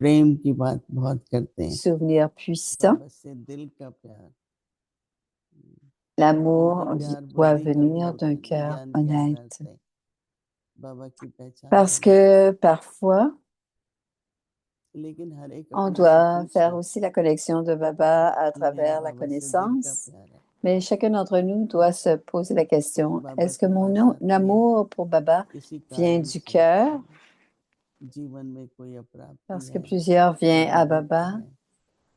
प्रेम की बात बहुत करते हैं, souvenir puissant. बाबा से दिल का प्यार, L'amour क्योंकि प्यार doit बुद्धि का भी venir होता d'un है, cœur ज्ञान के आधार honnête. से बाबा की पहचान Parce करना। que parfois, लेकिन हर एक on अपने से doit faire पूछे aussi la connexion de Baba à कि मेरा travers la बाबा से दिल का connaissance. प्यार है, Mais chacun d'entre nous doit se poser la क्योंकि question, बाबा est-ce que के mon पास आते हैं amour pour Baba किसी vient कारण du से, cœur? जीवन में कोई अप्राप्ति Parce que है, plusieurs viennent कभी à दुख Baba, है,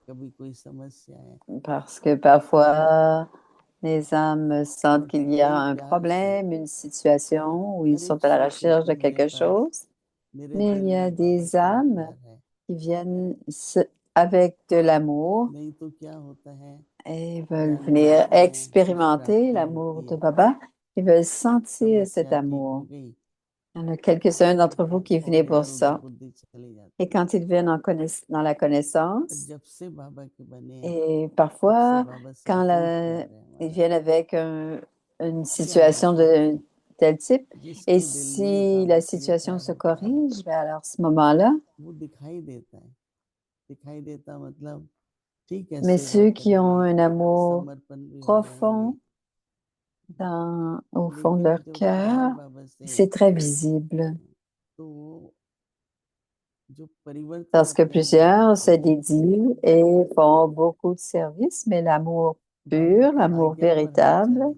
कभी कोई समस्या है, parce que parfois les âmes sentent और qu'il y a बड़े un प्यार से problème, une situation où ils हर एक sont à la सोचते recherche कि de मेरे quelque पास, chose. मेरे Mais दिल il y a में बाबा des के लिए âmes प्यार है। qui viennent avec de l'amour नहीं तो क्या होता है, et veulent जानने venir आते हैं, कुछ expérimenter प्राप्ति l'amour होती de है, Baba. Ils veulent sentir cet समस्या ठीक हो amour. गई, Il y en a quelques-uns d'entre vous qui venaient और pour इधर उधर ça. बुद्धि चली Et जाती है। quand ils viennent dans la पर connaissance, जब से बाबा के बने हैं, et तब से parfois, बाबा से quand बहुत प्यार है ils हमारा। viennent avec une क्या situation होता है, de tel type, et जिसके दिल में si बाबा la के लिए situation प्यार se होता है, corrige, ben alors à ce moment-là, वो दिखाई देता है। दिखाई देता मतलब ठीक है, mais सेवा ceux qui ont करेंगे, un amour समर्पण भी हो जाएंगे, profond au fond de लेकिन leur जो प्यार cœur, बाबा से, c'est très visible तो वो जो परिवर्तन parce que अपने अंदर plusieurs लाते se हैं, dédient et font beaucoup de services, mais l'amour बाबा pur, की l'amour आज्ञा पर हम véritable चले,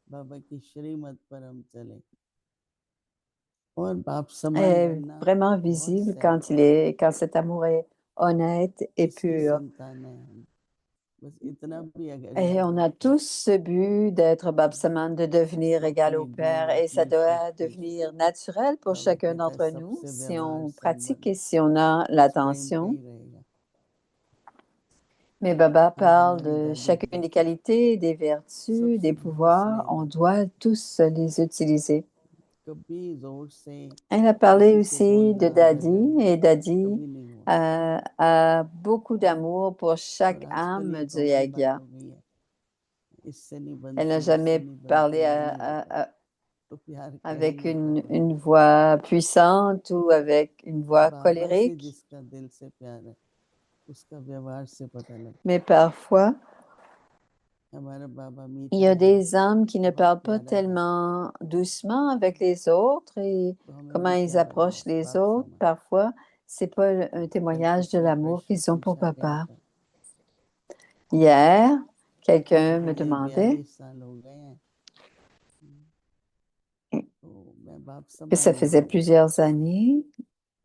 बाबा की श्रीमत पर हम चले, और बाप समान est बनना vraiment बहुत visible सहज है। quand cet amour est honnête et किसकी pur. संतान है हम, बस इतना भी अगर Et याद on a रखें, tous ce but d'être Babsaman, de devenir तो égal अपनी au Père, बुद्धि, et ça अपनी doit शक्ति, devenir naturel pour बाबा chacun कहता है d'entre nous सबसे si व्यवहार on pratique संबंध et si on a उस प्रेम का l'attention. ही रहेगा। Mais Baba आज parle हमारी de दादी chacune des qualités, des सब vertus, des बहुत pouvoirs. स्नेह On करती doit tous les utiliser. कभी जोर से Elle a parlé किसी से aussi de बोलना Daddy, झगड़ना et Daddy कभी नहीं हुआ, a beaucoup d'amour pour और chaque आजकल âme ये du कॉमन बात Yagya. हो गई है, इससे नहीं Elle n'a बनती, उससे jamais नहीं बनती, parlé ये नहीं होता, तो प्यार क्या ही avec होता है। une voix puissante ou avec une voix बाबा से colérique, जिसका दिल से प्यार है, उसका व्यवहार से पता लगता mais है। parfois, हमारा बाबा il y मीठा a है, des âmes qui ne बहुत parlent pas प्यारा है, tellement doucement avec les autres et तो हमें comment भी ils प्यारा है approchent les बाप autres. समान। Parfois, c'est pas un कल témoignage de किसी ने l'amour प्रश्न qu'ils ont pour पूछा गया papa. था Hier, कि quelqu'un me हमें demandait 42 साल हो गए हैं, तो मैं बाप que समान ça नहीं faisait हूँ। plusieurs années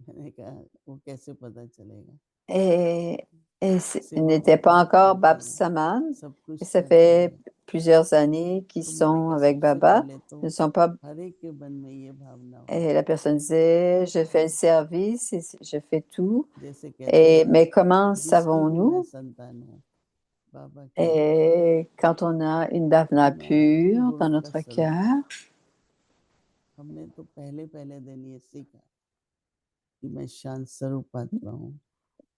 मैंने कहा वो कैसे पता चलेगा, et, ils सेवा n'étaient pas बहुत encore करते Bab हैं, Saman. सब Et कुछ ça करते fait हैं, plusieurs années qu'ils तो मैंने sont कहा avec सबसे Baba. पहले तो Ils ne sont pas. हर एक के मन में ये भावना हो, Et la personne disait, je fais le service, et je fais tout. जैसे कहते हैं Mais comment जिसकी भी मैं savons-nous? संतान हूँ, बाबा की, Et quand on a une Bhavana मैं उन pure dans गुणों का notre स्वरूप cœur, हूँ। हमने तो पहले पहले दिन ये सीखा कि मैं शांत स्वरूप आत्मा हूँ,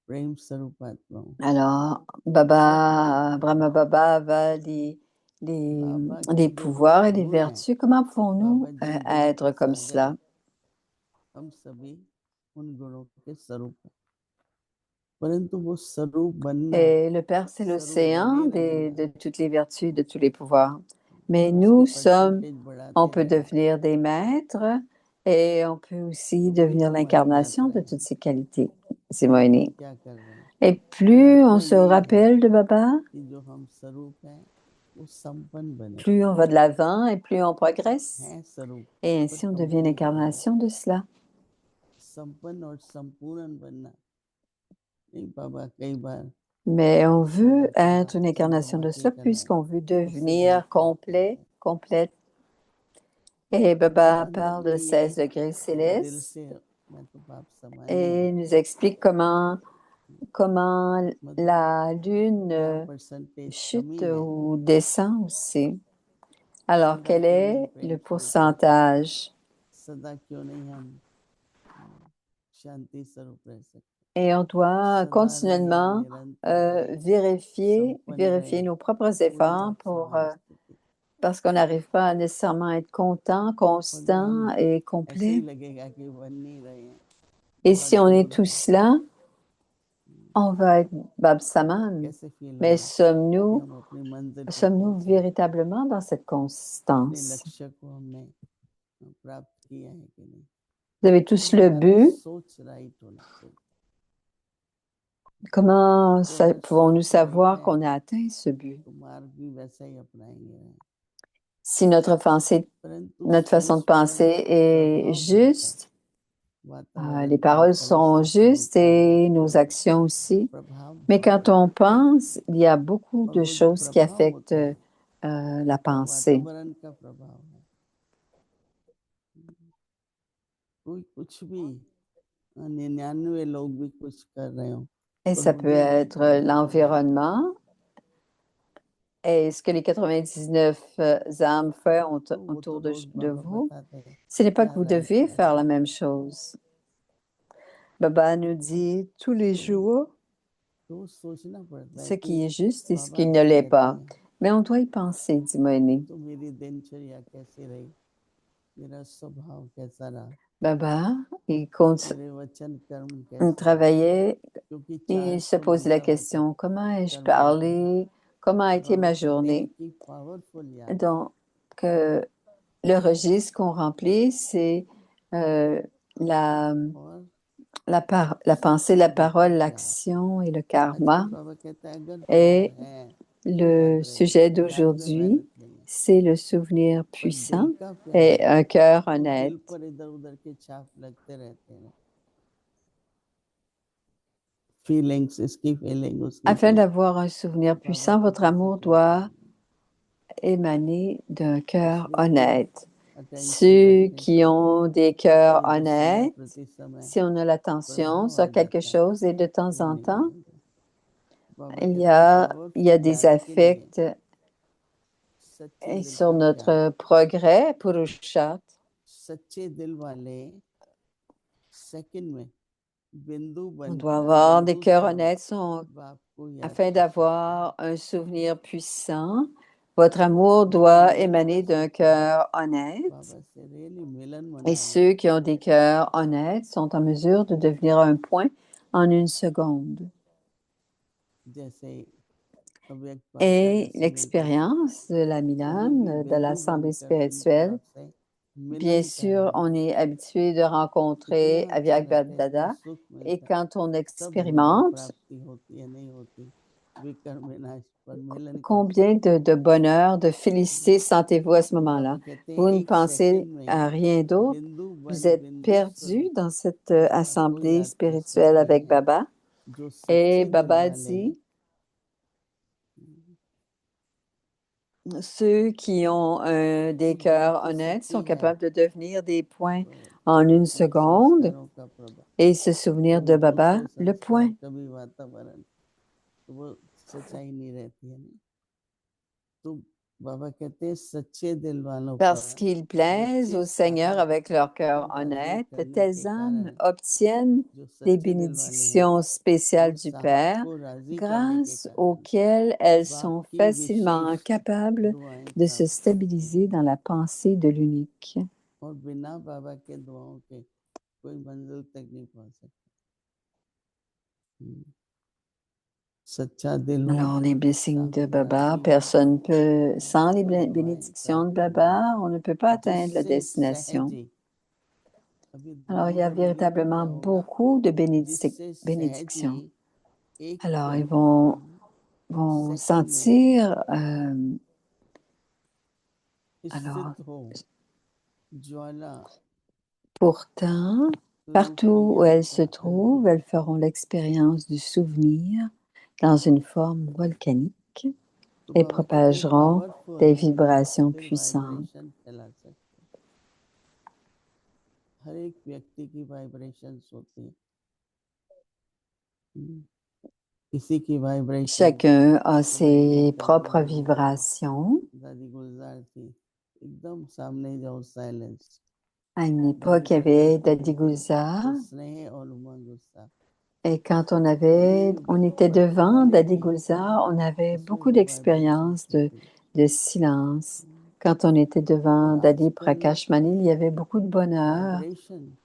प्रेम स्वरूप आत्मा हूँ, alors सब Baba, प्राप्त Brahma है। Baba va les बाबा के जो pouvoirs et les गुण हैं, vertus. Comment pouvons-nous बाबा जिन गुणों का être comme सागर cela? है, हम सभी उन गुणों के स्वरूप हैं, परंतु वो स्वरूप बनना, Et le Père, c'est स्वरूप l'océan बने रहना, de toutes les vertus, de tous les pouvoirs. Mais और उसकी nous sommes, परसेंटेज on बढ़ाते peut रहना, devenir des maîtres et on peut aussi क्योंकि devenir हमारी l'incarnation यात्रा de है toutes ces qualités. C'est कि हम Moïni. क्या कर रहे हैं। Et plus on यात्रा se यही है rappelle de Baba, कि जो हम स्वरूप हैं वो संपन्न बने, plus on va de l'avant et plus on progresse. हैं स्वरूप Et पर ainsi on devient कंप्लीट नहीं, l'incarnation de cela. संपन्न और संपूर्ण बनना नहीं। बाबा कई बार Mais on veut बाबा थोड़ा être une चलो incarnation हम de cela अकेले हैं, puisqu'on veut उससे बहुत devenir प्यार complet, करते हैं। complète. Et Baba parle de abundantly ये 16 degrés दिल célestes से मैं तो बाप समान ही हूँ, et nous explique comment मतलब la lune क्या परसेंटेज chute कमी है, ou descend aussi. Alors, सदा quel क्यों नहीं est le प्रेम स्वरूप रहते, pourcentage? सदा क्यों नहीं हम शांति स्वरूप रह सकते, Et on doit सदा रहे continuellement निरंतर रहे, vérifier, संपन्न रहे, nos propres कोई efforts बाप समान स्थिति। parce qu'on n'arrive pas à nécessairement être content, और जब constant हम et ऐसे ही complet. लगेगा कि बन नहीं रहे हैं, Et बहुत si on est दूर tout है, cela, on va être Babsaman, कैसे फील mais होगा कि हम अपनी मंजिल पे sommes-nous पहुंचे, véritablement dans cette अपने constance? लक्ष्य को हमने प्राप्त किया है कि नहीं। Vous avez tous तो le हमारा but. सोच राइट होना चाहिए। Comment तो अगर pouvons-nous सोच राइट savoir है qu'on a atteint ce but? तो मार्ग भी वैसा ही अपनाएंगे। Si notre परंतु façon de सोच पर penser est प्रभाव बनता है juste, वातावरण les का, paroles sont परिस्थितियों justes का, et nos व्यक्तियों का actions aussi. प्रभाव Mais बहुत quand पड़ता on pense, il y a beaucoup है। और de वो जो choses qui प्रभाव affectent होता है la वो pensée. वातावरण का प्रभाव है। कोई कुछ भी 99 लोग भी कुछ कर रहे हो Et पर ça peut बुद्धि नहीं être कर रही तो नहीं होगा। l'environnement. Et ce que les 99 âmes font तो वो तो autour रोज de बाबा vous, बताते हैं ce n'est pas क्या que vous राइट devez है। faire la même chose. Baba nous dit tous les jours तो सोचना पड़ता है ce कि qui est juste et ce बाबा qui ne क्या l'est कहते pas. हैं। Mais on doit y penser, dit Moïni. तो मेरी दिनचर्या कैसी रही, मेरा स्वभाव कैसा रहा, Baba, मेरे वचन कर्म il कैसे रहे, travaillait, क्योंकि il se 400 posait la मंत्र होते question, comment ai-je कर्म करने का। parlé, comment a été बाबा ma कहते हैं journée. कि पावरफुल याद। Donc, le registre qu'on remplit, c'est la, और la pensée, la parole, सतत याद। l'action et le आजकल karma. बाबा कहता है अगर प्यार Et है तो le याद sujet रहेगा, याद में वह d'aujourd'hui, रखेंगे। c'est le souvenir पर दिल puissant का प्यार et un cœur तो honnête. दिल पर इधर उधर के छाप लगते रहते हैं। फीलिंग्स, इसकी फीलिंग, उसकी Afin feeling. d'avoir un souvenir बाबा puissant, को votre किसी amour की नहीं doit है। émaner d'un cœur इसलिए जो honnête. अटेंशन Ceux qui रखेंगे ont des cœurs वो समय honnêtes, प्रति समय si on a l'attention प्रभाव आ sur quelque जाता है, chose et de temps en नहीं temps, बनेगा। बाबा il y कहते हैं a, il y a powerful des याद के लिए affects सच्चे दिल sur का प्यार, notre progrès, Purusharth. सच्चे दिल वाले सेकंड में बिंदु On doit बनकर avoir des बिंदु cœurs से honnêtes बाप को याद afin कर सकते हैं। d'avoir un souvenir puissant. Votre amour doit मिलन émaner कर d'un सकते हैं cœur honnête. बाबा से, रियली मिलन Et मनाना। ceux qui ont des cœurs honnêtes sont en mesure de devenir un point en une seconde. जैसे अव्यक्त पाठशाला Et से मिलते हैं l'expérience de la कहीं भी Milan, de बिंदु l'Assemblée बनकर उनको spirituelle, आपसे bien मिलन sûr, कराना, on est habitué de इतना rencontrer अच्छा Avyak लगता है, इतना Dada. सुख Et मिलता है। quand on तब होगा expérimente, प्राप्ति होती है नहीं होती विकर्म विनाश पर मिलन करते combien de bonheur, de félicité sentez-vous à ce तो बाबा moment-là? कहते हैं Vous ne एक pensez सेकंड à में rien d'autre. बिंदु Vous बन êtes बिंदु perdu स्वरूप dans cette बाप को assemblée याद कर spirituelle सकते avec हैं। Baba. जो Et सच्चे दिल Baba वाले dit, ceux qui ont des तो बात cœurs तो हonnêtes सच्ची sont है, capables de devenir des points तो en une वो seconde संस्कारों का प्रभाव, et se souvenir कभी de Baba, दूसरे le संस्कार point. कभी वातावरण, तो वो सच्चाई नहीं रहती है ना। तो बाबा कहते हैं सच्चे दिल वालों Parce पर qu'ils plaisent au विशेष Seigneur आशीष avec leur cœur नाजिल honnête, de करने के telles âmes कारण obtiennent जो les सच्चे दिल वाले हैं bénédictions वो spéciales du साहब Père, को राजी करने के grâce कारण auxquelles elles बाप sont की facilement विशेष capables दुआएं de se प्राप्त करती हैं। stabiliser dans la pensée de l'unique. और बिना बाबा के दुआओं के कोई मंजिल तक नहीं पहुंच सकता। सच्चा दिल हो, Alors, les blessings de साहब Baba, राजी हो, personne peut, sans les तो दुआएं bénédictions de प्राप्त होंगी Baba, on ne peut pas atteindre la जिससे destination. सहज, अभी Alors, il y दुआओं a में मिलोगे तो क्या véritablement होगा, beaucoup de जिससे सहज ही bénédictions. एक Alors, ils पल vont सेकंड में sentir, alors, स्थित हो ज्वाला pourtant, स्वरूप की partout où याद elles se करते हैं। trouvent, elles feront l'expérience du souvenir dans une forme volcanique तो et बाबा कहते हैं propageront पावरफुल des vibrations फिर puissantes. वाइब्रेशन फैला सकते हैं। हर एक व्यक्ति की वाइब्रेशंस होती है, किसी की वाइब्रेशन Chacun a सुबह के ses टाइम propres में vibrations. दादी गुलजार थी, एकदम सामने जाओ साइलेंस, À une दादी époque, il y कहती avait थी Dadi Gulzar. तो स्नेह और उमंग उत्साह, Et quand ये on était devant Dadi personality Gulzar, on avait उसमें beaucoup वो वाइब्रेशंस d'expériences होती है। de silence. Quand on était devant पर Dadi आजकल Prakash Manil, il y avait beaucoup de bonheur. Vibration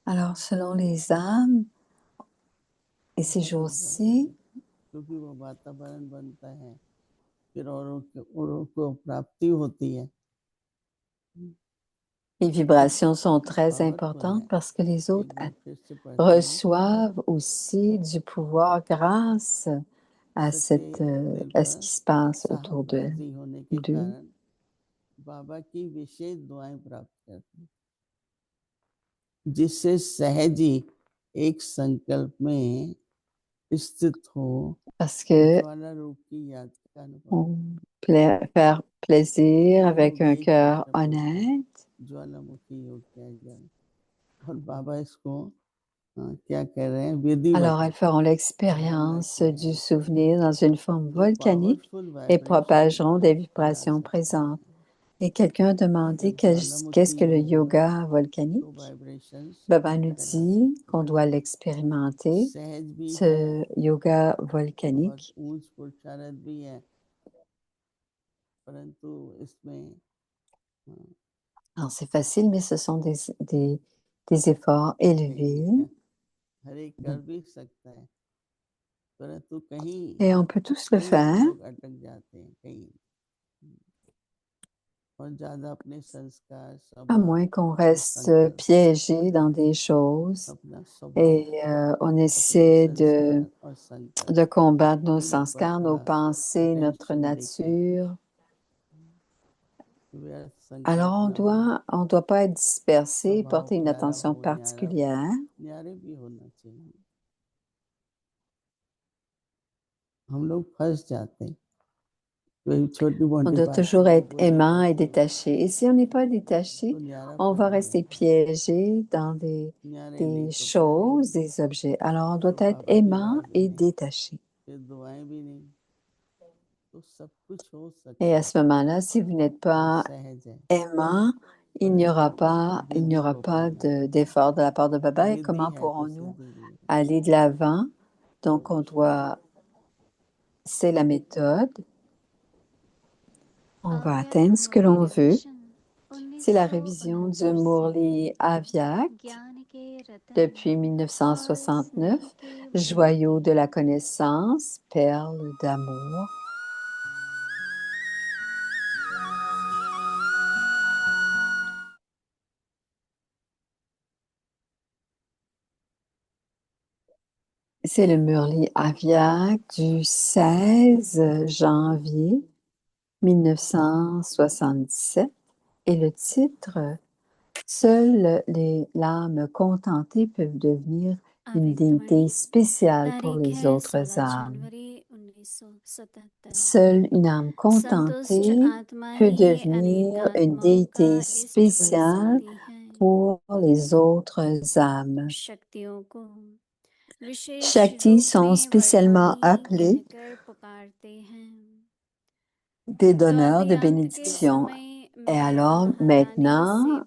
Alors, selon les âmes, Et ces बहुत jours-ci, क्योंकि वो वातावरण बनता है, फिर औरों को प्राप्ति होती है। les vibrations sont très powerful है। importantes parce que les autres एक बार फिर से पढ़ते हैं, reçoivent aussi du pouvoir grâce à सच्चे दिल à पर ce qui se passe autour साहबजादी होने के d'eux. कारण बाबा की विशेष दुआएं प्राप्त करते हैं, जिससे सहज ही एक संकल्प में स्थित हो Parce que ज्वाला रूप की याद का अनुभव। faire plaisir avec un मनोवेग cœur प्रकट होता है, honnête. ज्वालामुखी योग किया जाए। और बाबा इसको क्या कह रहे हैं, विधिवत Alors, elles feront धारणा l'expérience किया du जाए। souvenir dans une forme जो volcanique powerful et vibration propageront des फैला vibrations सकता présentes. है। Et quelqu'un a demandé जब qu'est-ce ज्वालामुखी que le योग होगा yoga तो volcanique. वाइब्रेशंस Baba nous फैला dit सकते qu'on हैं। doit l'expérimenter, सहज भी है, ce yoga बहुत volcanique. ऊंच पुरुषारथ भी है, परंतु इसमें Alors, c'est facile, mais ce sont des efforts élevés. हर एक कर भी सकता है, परंतु कहीं Et on peut tous le कहीं हम faire, लोग अटक जाते हैं कहीं, और ज्यादा अपने संस्कार à स्वभाव moins qu'on और reste संकल्प, piégé dans des choses अपना स्वभाव, et on अपने essaie संस्कार और संकल्प, de combattre nos इन पर sanskars, nos pensées, notre attention देके nature. व्यर्थ Alors, संकल्प ना हो, on doit pas être dispersé, स्वभाव porter une प्यारा attention हो, particulière. न्यारे भी होना चाहिए। हम लोग फंस जाते हैं, कोई छोटी On मोटी doit बात toujours को être बोलने aimant et लगते हैं, détaché. Et si on n'est pas तो détaché, on न्यारापन va नहीं rester आता, piégé dans न्यारे नहीं des तो प्यारे choses, नहीं, des objets. Alors, on doit तो être बाबा भी aimant राजी et नहीं, détaché. फिर दुआएं भी नहीं, तो सब कुछ हो Et सकता à है, ce moment-là, si vous n'êtes और pas सहज है, aimant, il n'y aura pas, il n'y विधि aura को pas पाना है, d'effort de la part de Baba. Et विधि comment है तो pourrons-nous सिद्धि भी है। aller de l'avant? Donc, c'est la méthode. On va atteindre ce que l'on veut. C'est la révision du Murli Avyak depuis 1969, joyau de la connaissance, perle d'amour. C'est le Murli Avyak du 16 janvier 1977 et le titre Seules les l'âme contentée peuvent devenir une déité spéciale pour les autres âmes. Seule une âme contentée peut devenir une déité spéciale pour les autres âmes. Shakti sont spécialement appelés des donneurs de bénédictions. Et alors, maintenant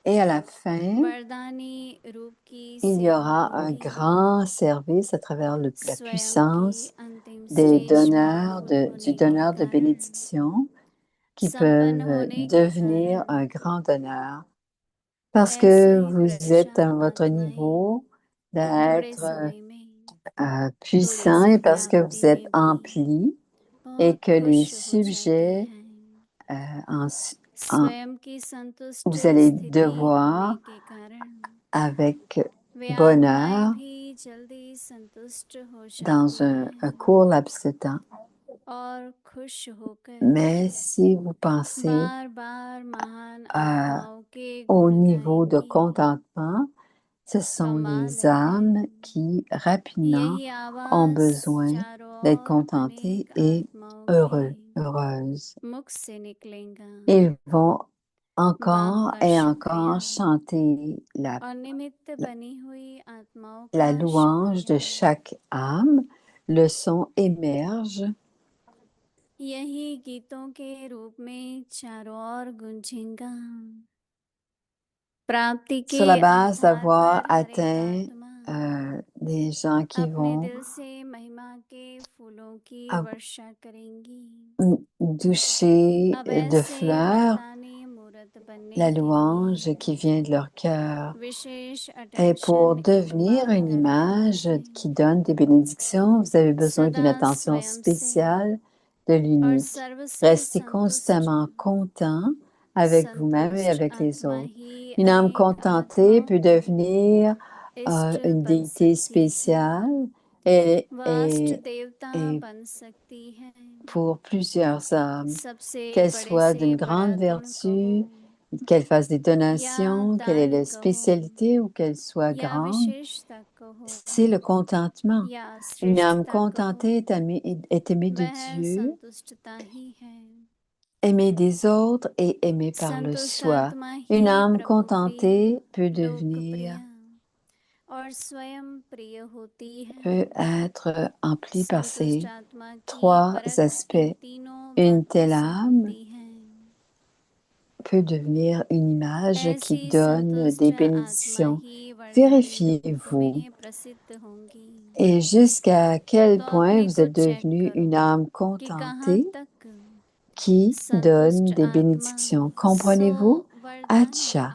et à la fin, il y aura un grand service à travers la puissance des du donneur de bénédiction qui peuvent devenir un grand donneur parce que vous êtes à votre niveau d'être puissant et parce que vous êtes empli et que les sujets en, en, vous allez devoir avec bonheur dans un court laps de temps. Mais si vous pensez au niveau de contentement, ce sont les âmes qui rapidement ont besoin d'être contentées et heureuses. Ils vont encore et encore chanter la louange de chaque âme. Le son émerge sur la base d'avoir atteint des gens qui vont doucher de fleurs la louange qui vient de leur cœur. Et pour devenir une image qui donne des bénédictions, vous avez besoin d'une attention spéciale de l'unique. Restez constamment content avec vous-même et avec les autres. Une âme contentée peut devenir une déité spéciale et pour plusieurs âmes, qu'elle soit d'une grande vertu, qu'elle fasse des donations, qu'elle ait la spécialité ou qu'elle soit grande, c'est le contentement. Une âme contentée est aimée de Dieu, aimée des autres et aimée par le soi. Une âme contentée peut être emplie par ces trois aspects. Une telle âme peut devenir une image qui donne des bénédictions. Vérifiez-vous. Et jusqu'à quel point vous êtes devenu une âme contentée qui donne des bénédictions. Comprenez-vous? Acha.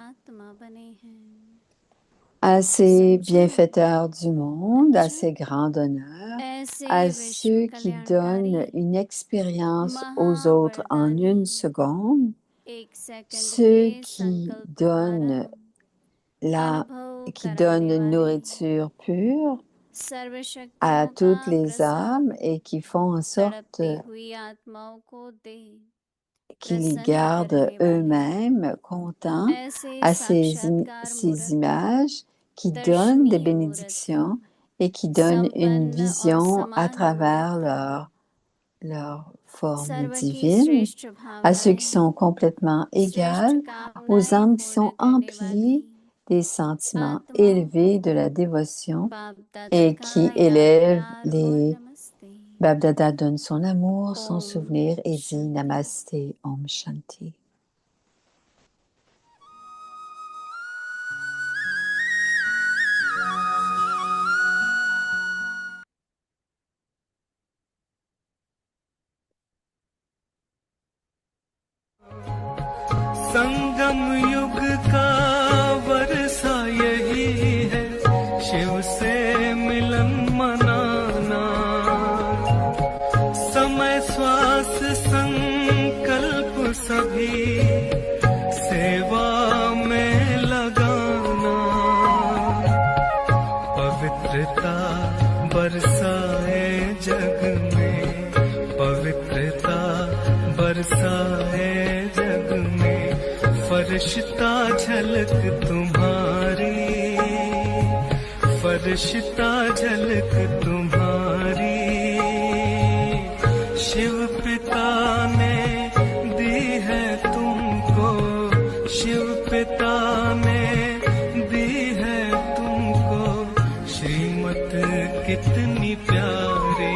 À ces bienfaiteurs du monde, à ces grands donneurs, à ceux qui donnent une expérience aux autres en une seconde, ceux qui donnent une nourriture pure à toutes les âmes et qui font en sorte qu'ils les gardent eux-mêmes contents à ces images qui donnent des bénédictions et qui donnent une vision à travers leur forme divine, à ceux qui sont complètement égales, aux âmes qui sont emplies des sentiments élevés de la dévotion et qui élèvent les... Bab Dada donne son amour, son souvenir et dit Namasté, Om Shanti. संगम युग का वर्षा यही है शिव से मिलन मनाना समय श्वास संकल्प सभी सेवा में लगाना पवित्रता बरसाए जग में पवित्रता बरसाए जग में फरिश्ता झलक तुम्हारी फरिश्ता झलक तुम्हारी शिव पिता ने दी है तुमको शिव पिता ने दी है तुमको श्रीमत कितनी प्यारी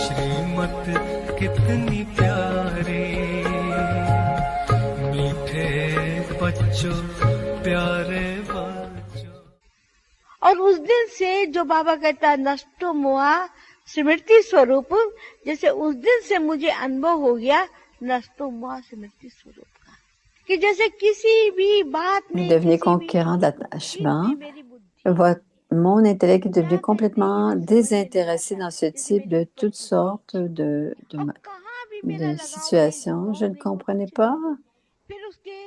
श्रीमत कितनी प्यारी बच्चों प्यारे बच्चों। और उस दिन से जो बाबा कहता है नष्टो मोहा स्मृति स्वरूप, जैसे उस दिन से मुझे अनुभव हो गया नष्टो मोहा स्मृति स्वरूप का, कि जैसे किसी भी बात में devenez conquérant d'attachement. Mon intellect est devenu complètement désintéressé dans ce type de toutes sortes de situations. Je ne comprenais pas.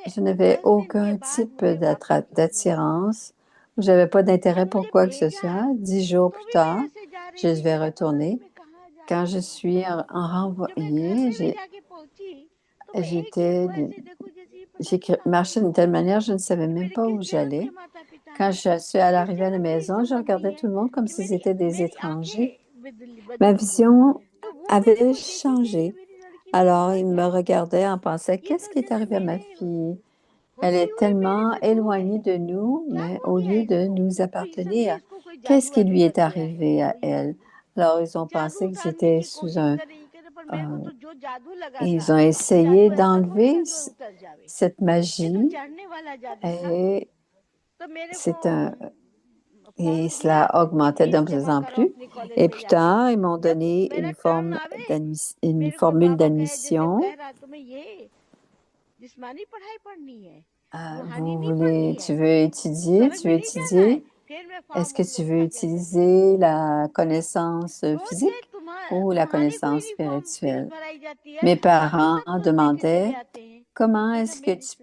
Je n'avais aucun type d'attirance. Je n'avais pas d'intérêt pour quoi que ce soit. 10 jours plus tard, je vais retourner. Quand je suis en renvoyée, j'ai marché d'une telle manière, je ne savais même pas où j'allais. Quand je suis à l'arrivée à la maison, je regardais tout le monde comme s'ils étaient des étrangers. Ma vision avait changé. Alors, il me regardait en pensant, qu'est-ce qui est arrivé à ma fille? Elle est tellement éloignée de nous, mais au lieu de nous appartenir, qu'est-ce qui lui est arrivé à elle? Alors, ils ont pensé que j'étais sous ils ont essayé d'enlever cette magie et cela augmentait de plus en plus. Et plus tard, ils m'ont donné une formule d'admission जिस्मानी पढ़ाई पढ़नी है, tu veux étudier, est-ce que tu veux utiliser la connaissance physique ou la connaissance spirituelle? Mes parents demandaient, comment est-ce que tu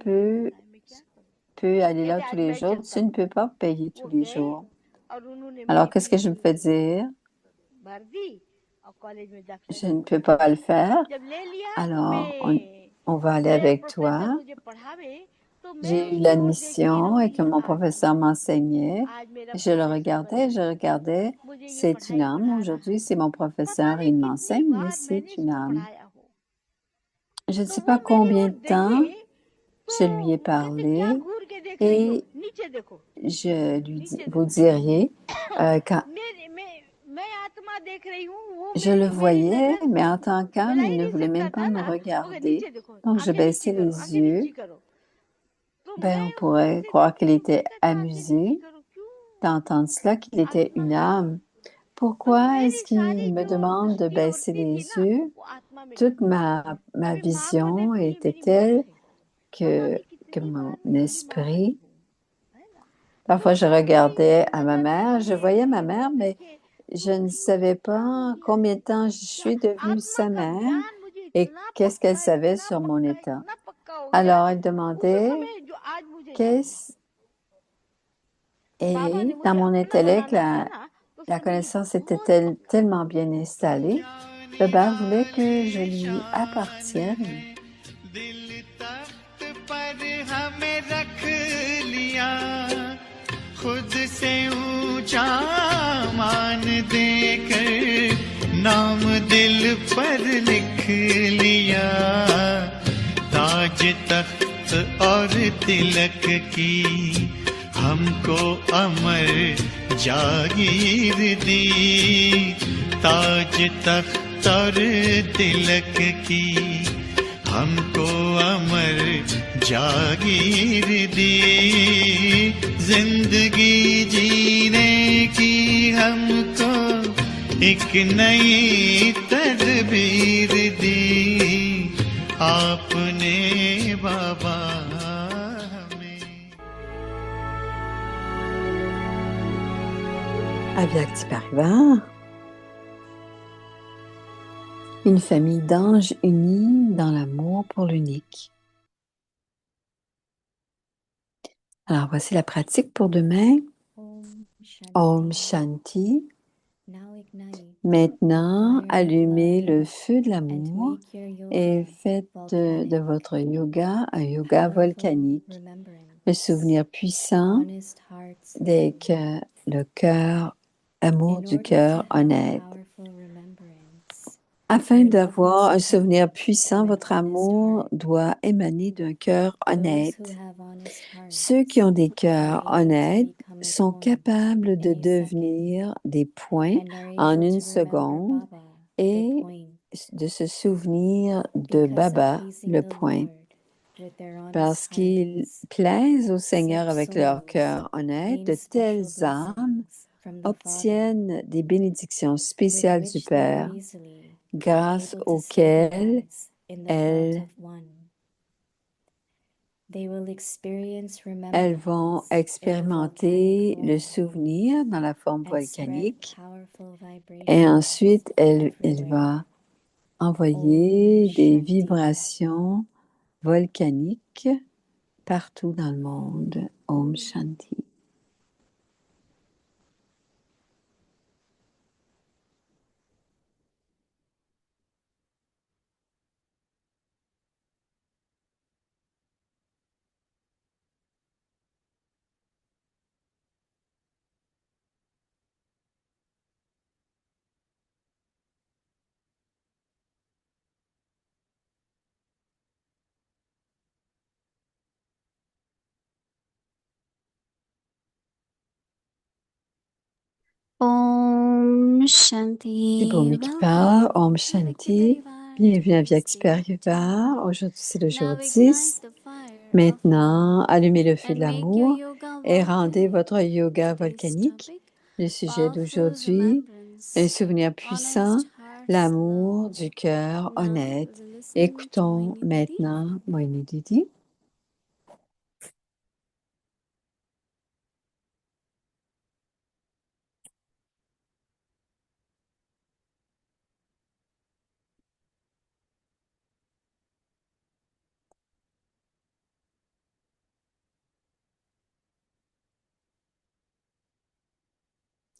peux aller là tous les jours? Tu ne peux pas payer tous les jours. Alors, qu'est-ce que je me fais dire? Je ne peux pas le faire. Alors, on va aller avec toi. J'ai eu l'admission et que mon professeur m'enseignait. Je le regardais. C'est une âme. Aujourd'hui, c'est mon professeur et il m'enseigne, mais c'est une âme. Je ne sais pas combien de temps je lui ai parlé et vous diriez, quand je le voyais, mais en tant qu'âme, il ne voulait même pas me regarder. Donc, je baissais les yeux. On pourrait croire qu'il était amusé d'entendre cela, qu'il était une âme. Pourquoi est-ce qu'il me demande de baisser les yeux? Toute ma vision était telle que mon esprit... Parfois, je regardais à ma mère, je voyais ma mère, mais je ne savais pas combien de temps je suis devenue sa mère et qu'est-ce qu'elle savait sur mon état. Alors, elle demandait et dans mon intellect, la connaissance était tellement bien installée. Baba voulait que je lui appartienne. खुद से ऊंचा मान देकर नाम दिल पर लिख लिया ताज तख्त और तिलक की हमको अमर जागीर दी ताज तख्त और तिलक की हमको अमर जागीर दी जिंदगी जीने की हमको एक नई तदबीर दी आपने बाबा हमें। Avyakti Parivar, une famille d'anges unis dans l'amour pour l'unique. Alors, voici la pratique pour demain. Om Shanti. Maintenant, allumez le feu de l'amour et faites de votre yoga un yoga volcanique. Le souvenir puissant le cœur, amour du cœur honnête. Afin d'avoir un souvenir puissant, votre amour doit émaner d'un cœur honnête. Ceux qui ont des cœurs honnêtes sont capables de devenir des points en une seconde et de se souvenir de Baba, le point. Parce qu'ils plaisent au Seigneur avec leur cœur honnête, de telles âmes obtiennent des bénédictions spéciales du Père, grâce auxquelles elles vont expérimenter le souvenir dans la forme volcanique et ensuite elle va envoyer des vibrations volcaniques partout dans le monde. Om Shanti. Om Shanti. C'est Bhumi qui parle. Om Shanti. Bienvenue à Avyakti Parivar. Aujourd'hui, c'est le jour 10. Maintenant, allumez le feu de l'amour et rendez votre yoga volcanique. Le sujet d'aujourd'hui, un souvenir puissant l'amour du cœur honnête. Écoutons maintenant Moini Didi.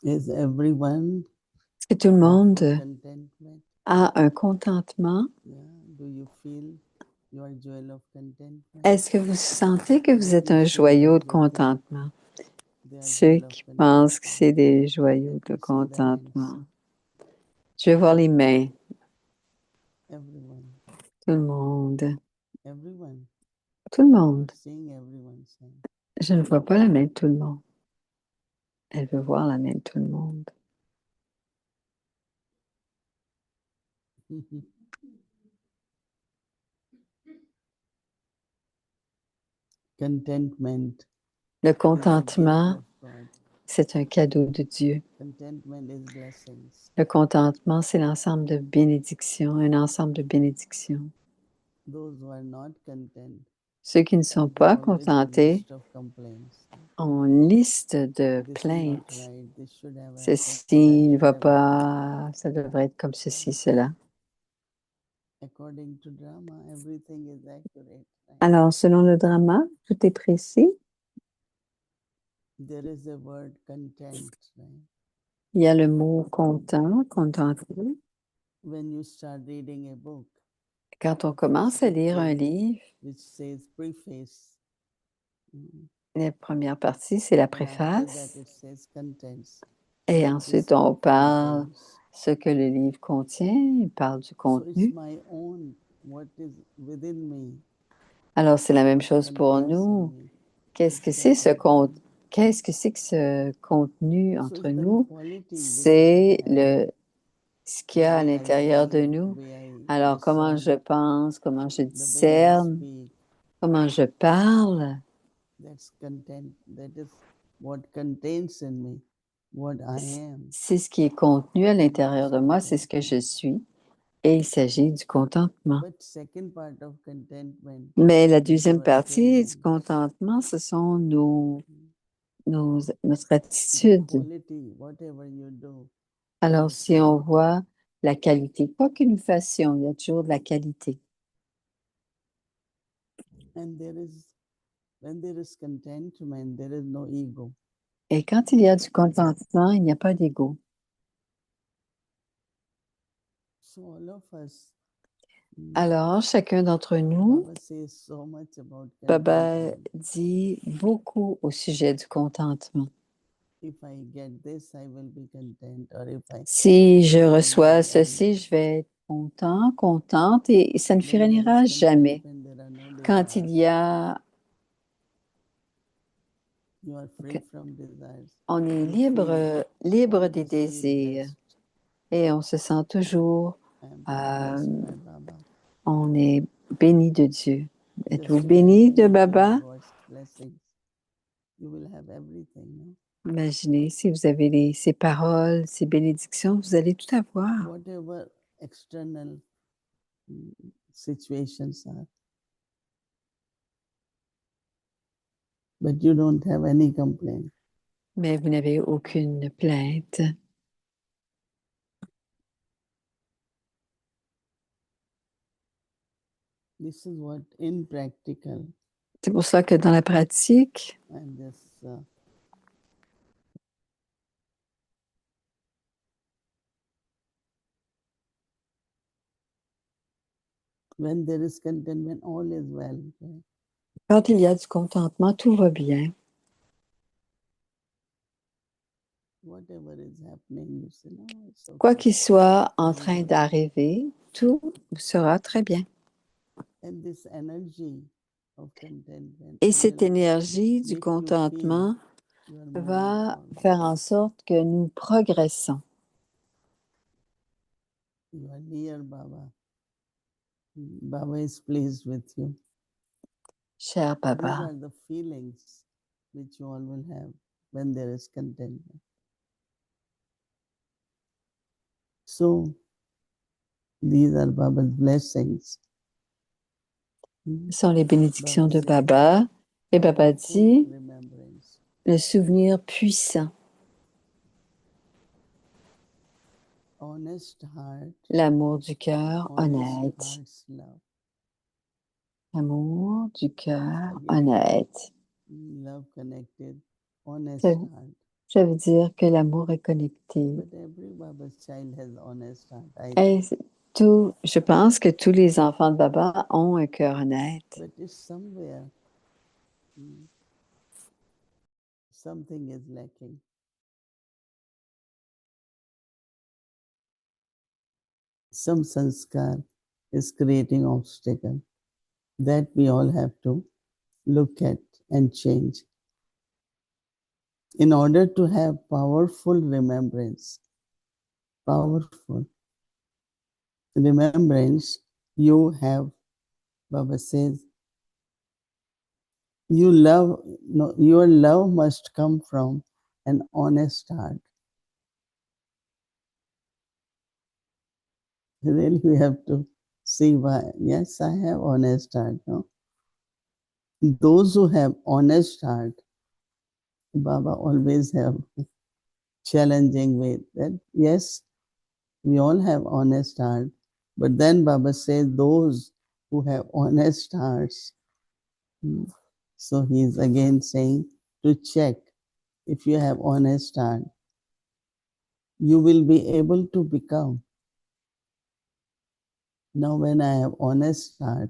Is everyone Est-ce que tout le monde contentment? a un contentement? Yeah. Do you feel your joy of contentment? Est-ce que vous sentez que vous êtes un joyau de contentement? Ceux qui pensent que c'est des joyaux de contentement. Je vais voir les mains. Everyone. Tout le monde. Everyone. Tout le monde. Seeing everyone saying. Je ne vois pas la main de tout le monde. Elle veut voir la main de tout le monde. Contentment. Le contentement, c'est un cadeau de Dieu. Contentment is blessings. Le contentement, c'est l'ensemble de bénédictions, un ensemble de bénédictions. Those who are not content, ceux qui ne sont pas always a contentés list of complaints. ont une liste de This is not plaintes. right, this should have happened, Ceci ne that va should have happened. pas, ça devrait être comme ceci, cela. According to drama, everything is accurate. Right? Alors, selon le drama, tout est précis. There is a word content. Right? Il y a le mot content, contenté. When you start reading a book, Quand on commence à lire un livre, which says preface, la première partie, c'est la and after that préface. it says contents. Et What ensuite, this on book parle contains. ce que le livre contient, il parle du So it's contenu. my own, what is within me, Alors, c'est la même what chose pour contains in nous. me. Qu'est-ce que It's c'est ce content. qu'est-ce que c'est que ce contenu So entre it's the nous? quality which C'est I have, ce qu'il y a à the way I l'intérieur de think, nous. the way I Alors, comment je discern, pense, comment je the way I discerne, speak. comment je parle, That's content. That is what contains in me, what I am. c'est ce qui est contenu à l'intérieur de moi, c'est ce que je suis. Et il s'agit du contentement. But second part of contentment Mais la is deuxième your partie du attitude. contentement, ce sont notre The attitude. quality, whatever you do. Alors, is si on quality. voit la qualité, quoi que nous fassions, il y a toujours de la qualité. And when there is contentment, there is no ego. Et quand il y a du contentement, il n'y a pas d'ego. So all of us, Alors, chacun d'entre nous, Baba says so much about Baba contentment. dit beaucoup au sujet du contentement. If I get this, I will be content. Or if I Si je get reçois that, ceci, je vais être content, contente, et ça ne when there is finira jamais. contentment, there are no Quand il desires. y a, You are free from desires. on est You libre des always feel désirs blessed. et on se sent toujours, I am blessed by Baba. on est béni de Dieu. Êtes-vous Just béni de imagine if you Baba? have God's blessings. You will have everything. No? Imaginez si vous avez ces paroles, ces bénédictions, vous allez tout avoir. Whatever external situations are. But you don't have any complaint. Mais vous n'avez aucune plainte. This is what in practical. C'est pour ça que dans la pratique, I'm just when there is contentment, all is well. Okay? quand il y a du contentement, tout va bien. Whatever is happening, you say, no, it's okay. Quoi qu'il soit en train d'arriver, tout sera très bien. And this energy of contentment Et cette will énergie du make you contentement feel you are moving va forward. faire en sorte que nous progressons. You are near Baba. Baba is pleased with you. Cher These Baba, are the feelings which you all will have when there is contentment. So, These are Baba's blessings. Ce sont les bénédictions de Baba. Et Baba dit le souvenir puissant. L'amour du cœur honnête. L'amour du cœur honnête. Ça veut dire que l'amour est connecté. Et je pense que tous les enfants de Baba ont un cœur honnête. Something is lacking. Some sanskar is creating obstacle that we all have to look at and change. In order to have powerful remembrance, you have, Baba says, your love must come from an honest heart. Really, we have to see why. Yes, I have honest heart. No? Those who have honest heart, Baba always have challenging way that yes, we all have honest heart, but then Baba says those who have honest hearts. So he is again saying to check if you have honest heart, you will be able to become. Now when I have honest heart,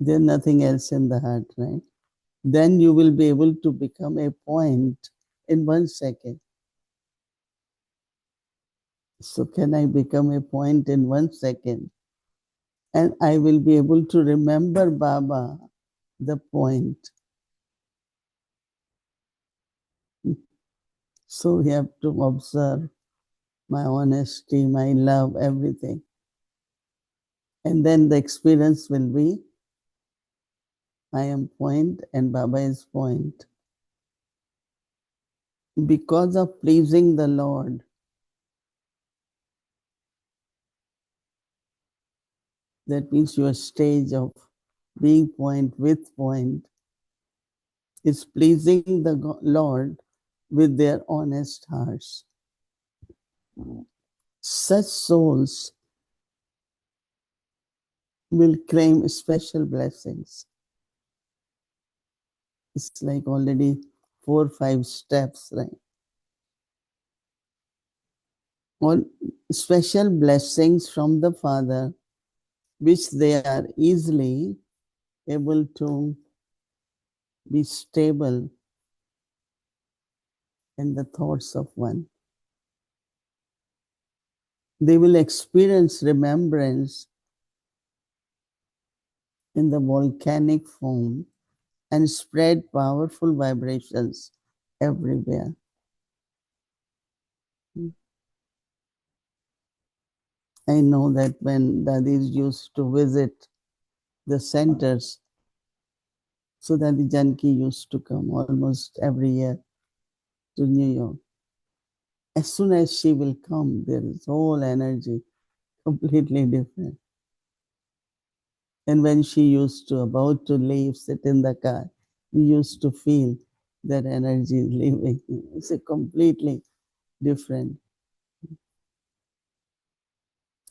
there's nothing else in the heart, right? Then you will be able to become a point in 1 second. So can I become a point in 1 second? And I will be able to remember Baba, the point. So we have to observe my honesty, my love, everything. And then the experience will be, I am point and Baba is point. Because of pleasing the Lord, that means your stage of being point with point is pleasing the Lord with their honest hearts. Such souls will claim special blessings. It's like already 4 or 5 steps, right? All special blessings from the Father, which they are easily able to be stable in the thoughts of one. They will experience remembrance in the volcanic form and spread powerful vibrations everywhere. I know that when Dadis used to visit the centers, so Dadi Janki used to come almost every year to New York. As soon as she will come, there is whole energy completely different. And when she used to about to leave, sit in the car, we used to feel that energy is leaving. It's a completely different.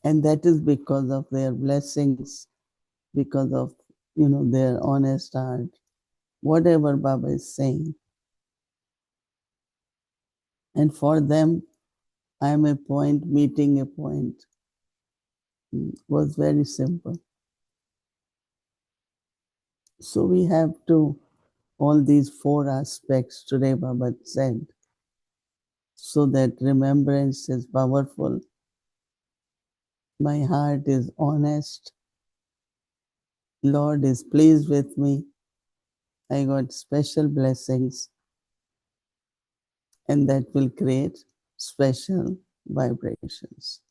And that is because of their blessings, because of their honest heart. Whatever Baba is saying. And for them, I am a point, meeting a point. Was very simple. So we have to, all these 4 aspects today Baba said, so that remembrance is powerful. My heart is honest. Lord is pleased with me. I got special blessings. And that will create special vibrations.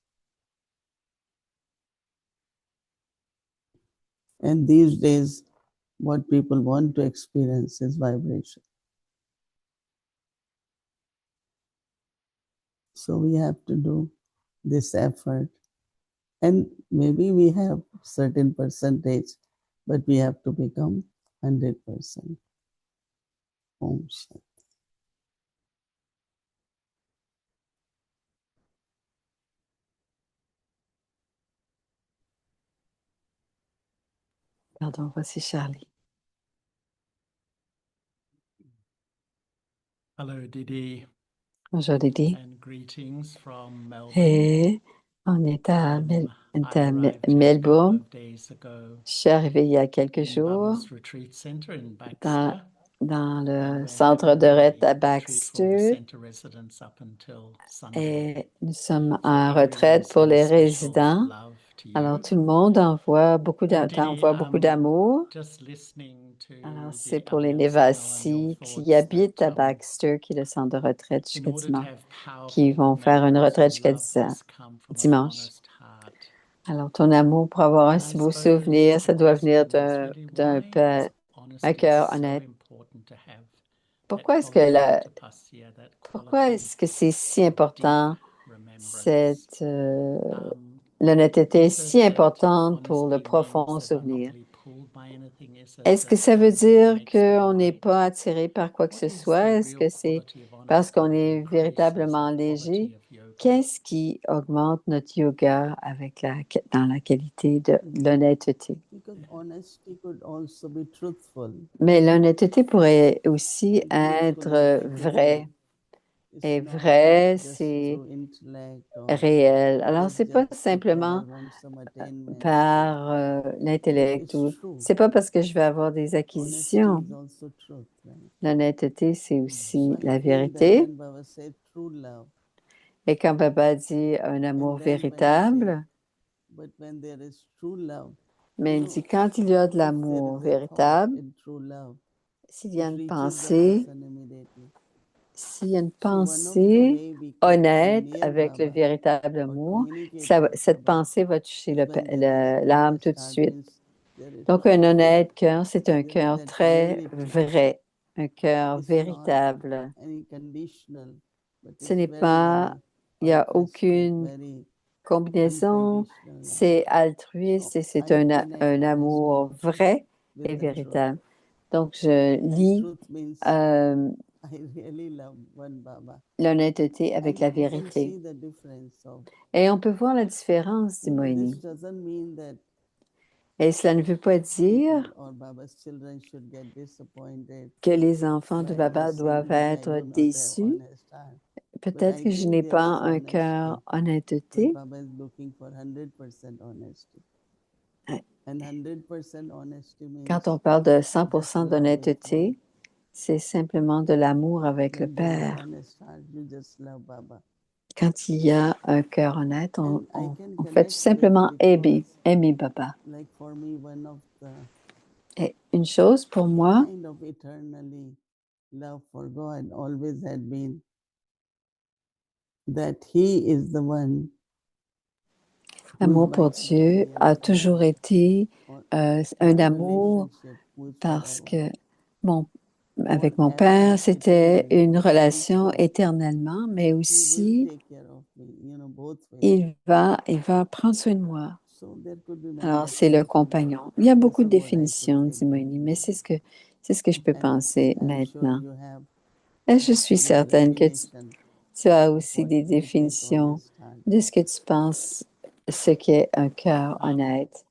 And these days, what people want to experience is vibration. So we have to do this effort. And maybe we have certain percentage, but we have to become 100%. Om Shanti. Pardon, voici Charlie. Hello, Didi. Bonjour Didi. And greetings from Melbourne. Et on est à, I arrived here a Melbourne. couple of days ago Je suis arrivée il y a quelques in jours Baba's Retreat Center in dans, Baxter. dans le And we're centre having de a retraite à retreat for the Baxter center residents up until Sunday. et nous sommes So en everyone retraite pour les sends special résidents. love to Alors you. tout le monde envoie beaucoup And Didi, d'amour. just listening to Alors the c'est pour les audio signal and your Nevasi qui thoughts habitent à that, Baxter, qui est le centre de retraite in jusqu'à order to dimanche, have qui powerful vont faire une connections, retraite jusqu'à love must come from an dimanche. honest heart. Alors ton amour pour avoir un And si I beau suppose souvenir, ça the doit venir question is really d'un why is honesty cœur so honnête. important to have that Pourquoi est-ce que quality la, of tapasya, that pourquoi quality est-ce que c'est si of important, deep remembrance? cette l'honnêteté est si Interpret importante pour le honesty profond means that we're not souvenir? really pulled by anything. Is it Est-ce que that ça veut honesty dire makes qu'on me n'est light? pas attiré par quoi que What ce is soit? the Est-ce que real c'est quality of parce honesty qu'on that est increases véritablement the léger? quality of yoga? Qu'est-ce qui augmente notre yoga avec dans la qualité de l'honnêteté? Because honesty could also be truthful. Mais l'honnêteté pourrait aussi Truthful être is vraie. it's Et not vrai, just c'est through intellect or réel. Alors, let's c'est pas just sit there, simplement want some attainment. par But l'intellect it's ou true. c'est pas parce que je vais avoir des Honesty acquisitions. is also truth, right? L'honnêteté, c'est aussi So I la feel that vérité. when Baba said true love, Et quand Baba dit un amour and then when he véritable, said, but when there is true love, mais you il know, dit quand il y a de if there l'amour is a thought véritable, in true love, s'il y a it une reaches the pensée, person immediately. s'il y a une So one of the pensée way we can come honnête near avec le Baba véritable or amour, communicate with cette Baba pensée va toucher is when there is l'âme tout de honest heart, suite. means there is Donc, un honnête cœur, c'est un there is cœur that très reality. vrai, un cœur It's not véritable. any conditional, but Ce it's n'est very, pas, very il n'y a altruistic, aucune very combinaison, unconditional love. c'est altruiste So et c'est I un connect amour honesty vrai et with the truth. véritable. Donc, je And lis truth means euh, I really love one Baba. l'honnêteté avec And la we can vérité. see the difference of, Et on peut voir la différence, dit this Moïni. doesn't mean that Et cela ne veut pas dire people or Baba's children should get disappointed. que les enfants de Like Baba they say, doivent maybe I être do not have déçus. honest heart. Peut-être I que je think n'ai there pas is un honesty, cœur but honnêteté. Baba is looking for 100% honesty. Euh, And 100% honesty means Quand on parle de just 100% love with God. d'honnêteté, c'est simplement de l'amour avec le When there is Père. honest heart, you just love Baba. Quand il y a un cœur honnête, And I on can fait tout connect simplement with because, aimer Baba. like for me, one of the Et une chose pour moi, kind of eternally love for God always had been that He is the one who is l'amour my pour Dieu real a toujours father, été or un our amour relationship with parce forever. que avec mon Forever, Père, it c'était will une be. relation Because éternellement, mais He will aussi take care of me, both ways. il va prendre soin de moi. So there could be many Alors, c'est le definitions. compagnon. Il y a beaucoup de This is what I could définitions, think dit Moïni, mais c'est ce que je peux And penser I'm sure maintenant. you have Et je suis your certaine que definition tu as of aussi what des you think définitions honest heart de ce is. que tu penses, ce qu'est un cœur honnête.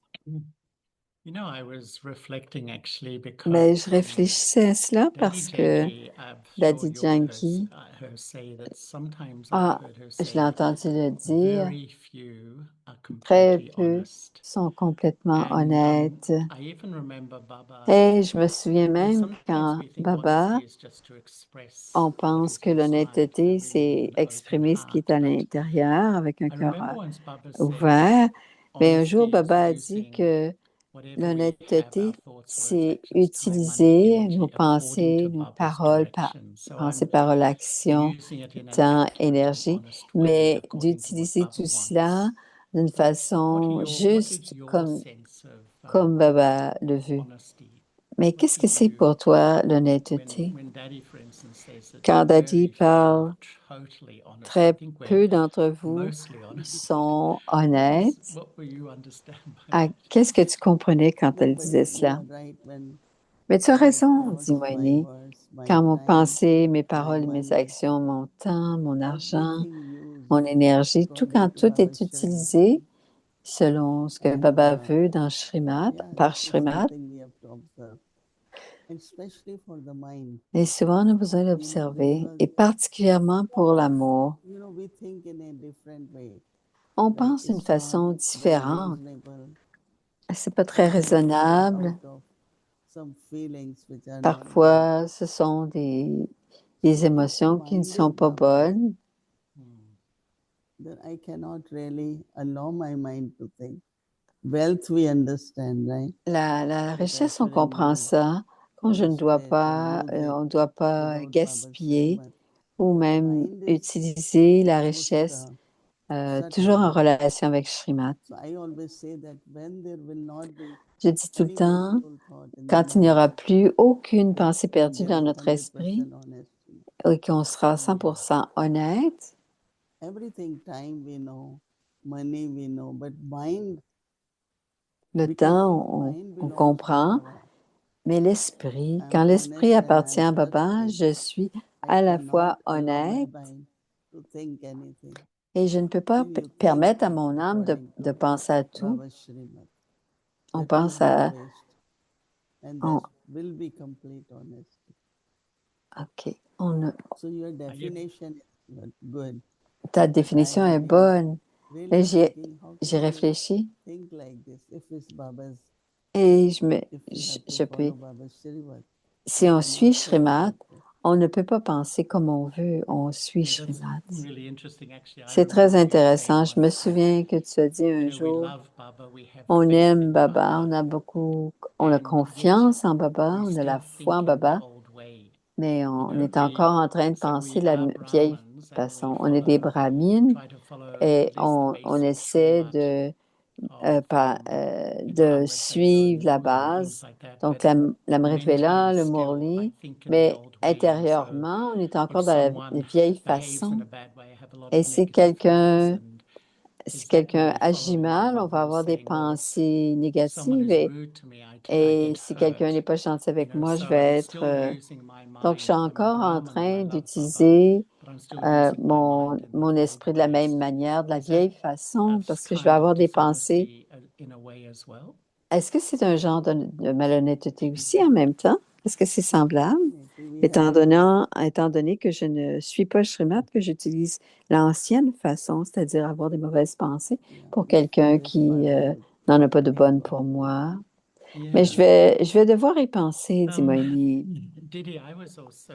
You know, I was reflecting actually Mais because je réfléchissais à cela Daddy parce que Janki, I've Daddy sure you've Janki, her say that sometimes I've ah, heard her je l'ai say entendu le dire, very few are très completely peu honest. sont complètement And honnêtes. I even remember Baba. Et je me souviens You know, même sometimes quand we think Baba, honesty is just to express on what pense is que inside l'honnêteté, really c'est with an open exprimer ce qui est heart. à But l'intérieur avec un I cœur remember once Baba said ouvert. Mais un jour, honesty is Baba a dit using que whatever we have, l'honnêteté, our thoughts, words, c'est actions, time, money, utiliser nos energy, according pensées, to nos Baba's paroles, direction. So pensées, I'm paroles, actions, using it in an temps, accurate, énergie, honest way, mais according to what d'utiliser Baba tout cela wants. d'une What façon is juste your comme, sense of comme Baba le veut. honesty? Mais qu'est-ce que c'est pour toi l'honnêteté? When Daddy, for instance, says that Quand Daddy very few parle, are totally honest, I très think we're peu d'entre vous mostly honest. sont honnêtes. What will you understand by Ah, that? qu'est-ce que tu comprenais quand No, elle but disait you cela? are right when Mais tu as my raison, thoughts, dit my Moïse. words, my Quand mon time, pensée, mes my paroles et mes money, actions, mon temps, mon argent, everything used mon énergie, tout quand according to tout Baba's est utilisé selon ce que And, Baba veut dans Shrimad, yeah, par this is Shrimad. something we have to observe, and especially for the mind. Et souvent, on a besoin d'observer, because, et particulièrement pour l'amour. you know, we think in a different way. On Like, pense d'une it's façon not very différente. reasonable. C'est pas très Sometimes we come raisonnable. out of some feelings which are not good. Parfois, ce sont des émotions qui ne sont pas bonnes. Then I cannot really allow my mind to think. Wealth we understand, right? La That I richesse, on shouldn't comprend use ça, qu'on or je ne dois spend or pas, use it on ne doit pas without Baba's gaspiller Srimad. ou But même mind is utiliser la most richesse subtle. toujours en relation avec Shrimad. So I always say that when there will not be Je dis tout le any temps, wasteful thought in the quand il n'y mind, aura plus aucune pensée and perdue there dans is notre 100% esprit honesty. et qu'on sera 100% honnête, Everything, time we know, money we know, but mind, le we can temps, think on mind belongs to comprend, Baba. mais l'esprit, I'm quand l'esprit honest and appartient I'm à Baba, je trustworthy. suis I à la cannot fois allow my honnête mind to think anything. et je ne peux pas Then you think permettre à mon âme according de to penser à tout. Baba's Srimad. On That will pense be à... the best. And on- that will be complete honesty. OK. So your definition is good. Ta But définition I est am bonne. really Mais j'ai thinking, how j'ai can we réfléchi think like this if it's Baba's, et if we have to je peux... follow Baba's Srimad? Si We on cannot suit think Shrimad, like this. on ne peut pas penser comme on veut, on suit Yeah, that's Shrimad. really interesting, actually. I C'est très remember you intéressant. saying Je me once that, souviens que tu as dit you un know, we jour, love Baba, we have on faith aime in Baba, on a and yet confiance en Baba, we on a still la foi en think in the Baba, old way. mais You on know, est encore en train de so penser we la are vieille Brahmins and we façon. On est des follow, brahmines try to follow et at least the on basic essaie Srimad de of de Bhagavatam and suivre la Murli and things base, like that. donc But l'Amrit mentally Vela, le still, I Murli, think in the mais old way. And so intérieurement, on est encore if dans la someone vieille behaves in façon. a bad way, I have a lot Et of si negative thoughts. And si is that quelqu'un really agit following? And mal, on Baba va was avoir des saying, well, if pensées someone négatives is rude to me, I et get si quelqu'un n'est hurt. pas gentil avec moi, je So I'm vais être... still using my Donc, je suis mind. I'm a encore en Brahmin and I train love Baba, d'utiliser but I'm still using my mind in the mon old esprit de la même ways. manière, de la Is that vieille façon, a parce que je vais kind of avoir des pensées. dishonesty in a way as well? Est-ce que c'est un genre de malhonnêteté aussi en même temps? Est-ce que c'est semblable? We have Étant donné que je ne suis pas Shrimad, que j'utilise l'ancienne façon, c'est-à-dire avoir des mauvaises pensées pour quelqu'un qui n'en a pas de bonnes pour moi. Mais je vais devoir y penser, dit Moïni. Didi, I was also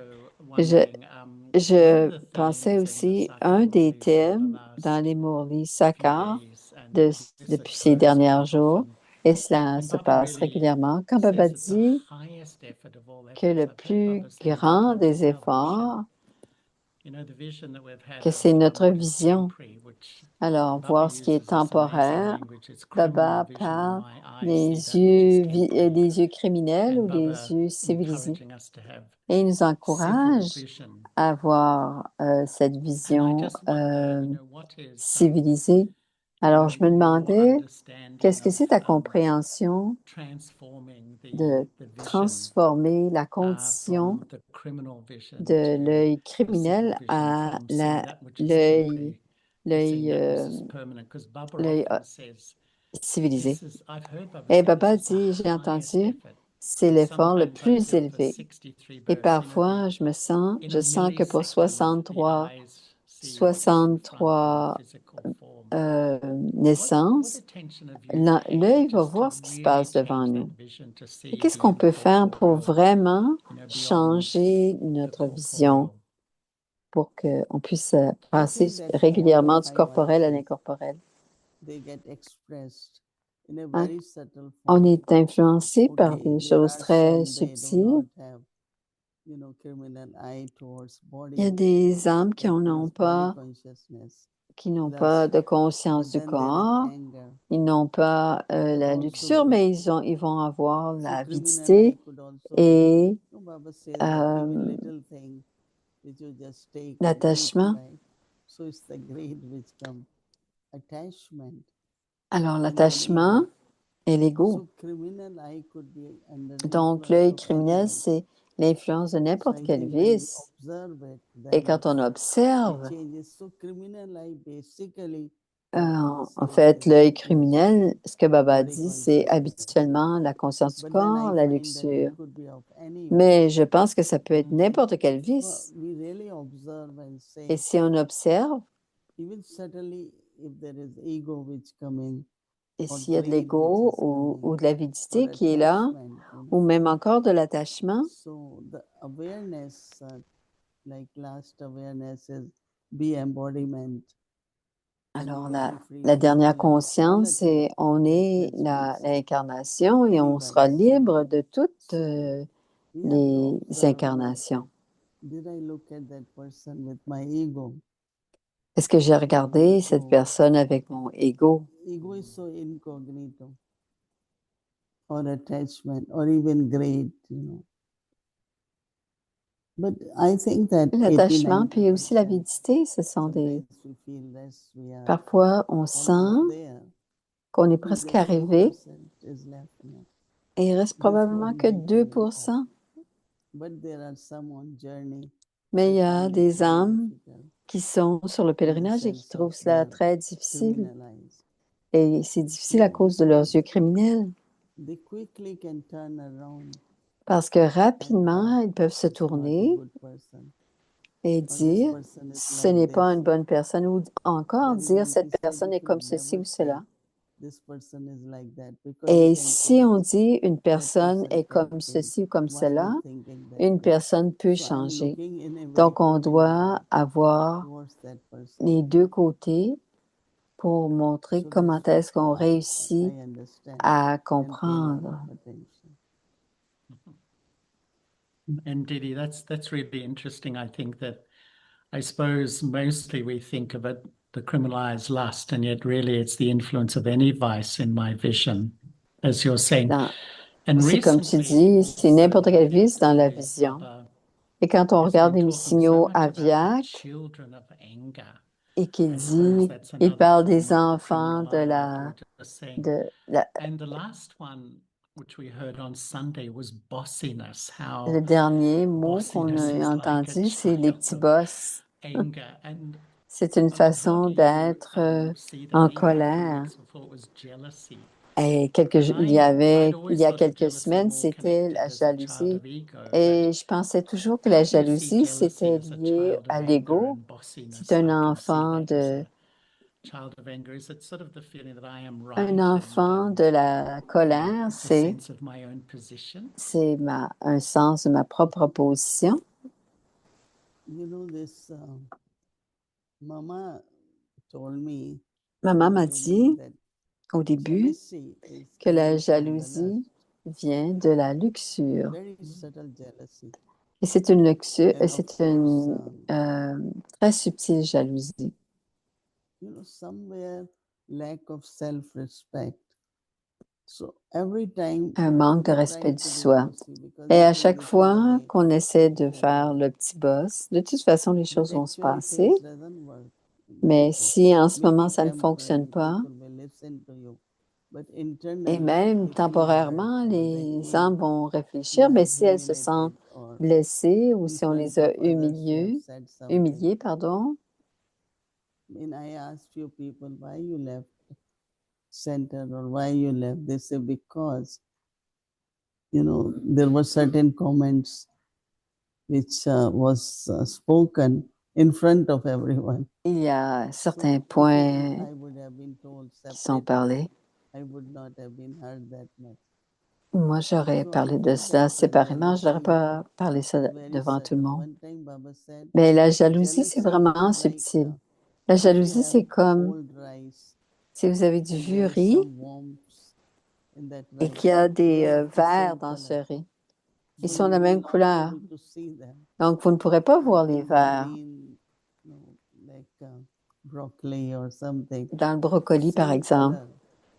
Je, wondering, je one of the pensais themes in the aussi, Sakar un des Murlis in the thèmes dans last les Murlis few Sakar days, and this depuis ces occurs derniers quite jours, often, et cela when se Baba passe really régulièrement, quand Baba says that the dit highest effort of all que le efforts, I've heard plus Baba say grand multiple des times, our vision. efforts, You know, the vision that we've had que of c'est notre what is vision. temporary, which Alors, Baba voir ce qui est uses this amazing temporaire, language. It's criminal Baba vision. parle My eyes see that which is temporary. des yeux criminels And ou des Baba yeux civilisés. encouraging us to have Et il nous civil encourage vision. à avoir cette And I vision just wonder, you know, what is civilisée. Alors, je me your demandais, understanding qu'est-ce que c'est ta of compréhension transforming de the vision transformer la condition from the criminal vision de to l'œil the civil criminel vision, à from seeing that which is l'œil temporary to seeing that which is permanent? Because Baba often says, civilisé. I've heard Baba Et say, Baba this is the dit, j'ai highest entendu, effort. c'est And l'effort le sometimes I plus feel for élevé. 63 Et births, you know, parfois, je sens que pour millisecond, the eyes see what is in front in 63 physical form. naissances, attention have you paid l'œil va just to voir ce qui se really passe devant change that nous. vision to see Et qu'est-ce qu'on beyond peut faire pour corporeal, vraiment you know, beyond changer the notre vision corporeal? pour qu'on puisse passer that régulièrement all du the corporel à five l'incorporel? they get expressed in a Hein? very subtle On form. est influencé par Okay, des there choses are très some they do subtiles. not have, you know, criminal eye towards Il y a body. des âmes qui That n'en ont means body pas, consciousness. qui n'ont pas de conscience du corps, ils n'ont pas la luxure, mais ils vont avoir l'avidité et l'attachement. Alors, l'attachement et l'ego. Donc, l'œil criminel, c'est l'influence de n'importe quel vice. Et quand on observe, en fait, l'œil criminel, ce que Baba dit, c'est habituellement la conscience du corps, la luxure. Mais je pense que ça peut être n'importe quel vice. Et si on observe, et s'il y a de l'ego ou de l'avidité qui est là, ou même encore de l'attachement, alors la dernière conscience, c'est on est l'incarnation et on sera libre de toutes les incarnations. Est-ce que j'ai regardé cette personne avec mon ego? L'attachement, puis aussi l'avidité, ce sont des... Parfois, on sent qu'on est presque arrivé et il reste probablement que 2%. Mais il y a des âmes qui sont sur le pèlerinage et qui trouvent cela très difficile. Et c'est difficile à cause de leurs yeux criminels. Parce que rapidement, ils peuvent se tourner et dire « ce n'est pas une bonne personne » ou encore dire « cette personne est comme ceci ou cela ». Et si on dit « une personne est comme ceci ou comme cela », une personne peut changer. Donc, on doit avoir les deux côtés pour montrer comment est-ce qu'on réussit à comprendre. And Didi, that's really interesting. I think that I suppose mostly we think of it, the criminalized lust, and yet really it's the influence of any vice in my vision, as you're saying. C'est comme tu dis, c'est n'importe quel vice dans la vision. Et quand on regarde les signaux aviaques, et qu'il dit, il parle des enfants de la... And the last one, which we heard on Sunday, was bossiness. How le dernier mot qu'on a entendu, c'est les petits boss. C'est une façon d'être en colère. Et il y a quelques semaines, c'était la jalousie. Et je pensais toujours que la jalousie, c'était lié à l'ego. C'est un enfant de la colère, c'est un sens de ma propre position. Maman m'a dit au début que la jalousie vient de la luxure. Et c'est une luxure, c'est une très subtile jalousie. Un manque de respect du soi. Et à chaque fois qu'on essaie de faire le petit boss, de toute façon, les choses vont se passer. Mais si en ce moment, ça ne fonctionne pas, et même temporairement, les âmes vont réfléchir, mais si elles se sentent blessées ou si on les a humiliées, pardon. Center or why you left, they say because there were certain comments which was spoken in front of everyone. Il y a certains points qui sont parlés. Moi, j'aurais parlé de cela séparément, je n'aurais pas parlé ça devant tout le monde. Mais la jalousie, c'est vraiment subtil. La jalousie, c'est comme si vous avez du vieux riz et qu'il y a des vers dans ce riz. Ils sont de la même couleur. Donc, vous ne pourrez pas voir les vers. broccoli or something. Dans le brocoli, par Same exemple. color.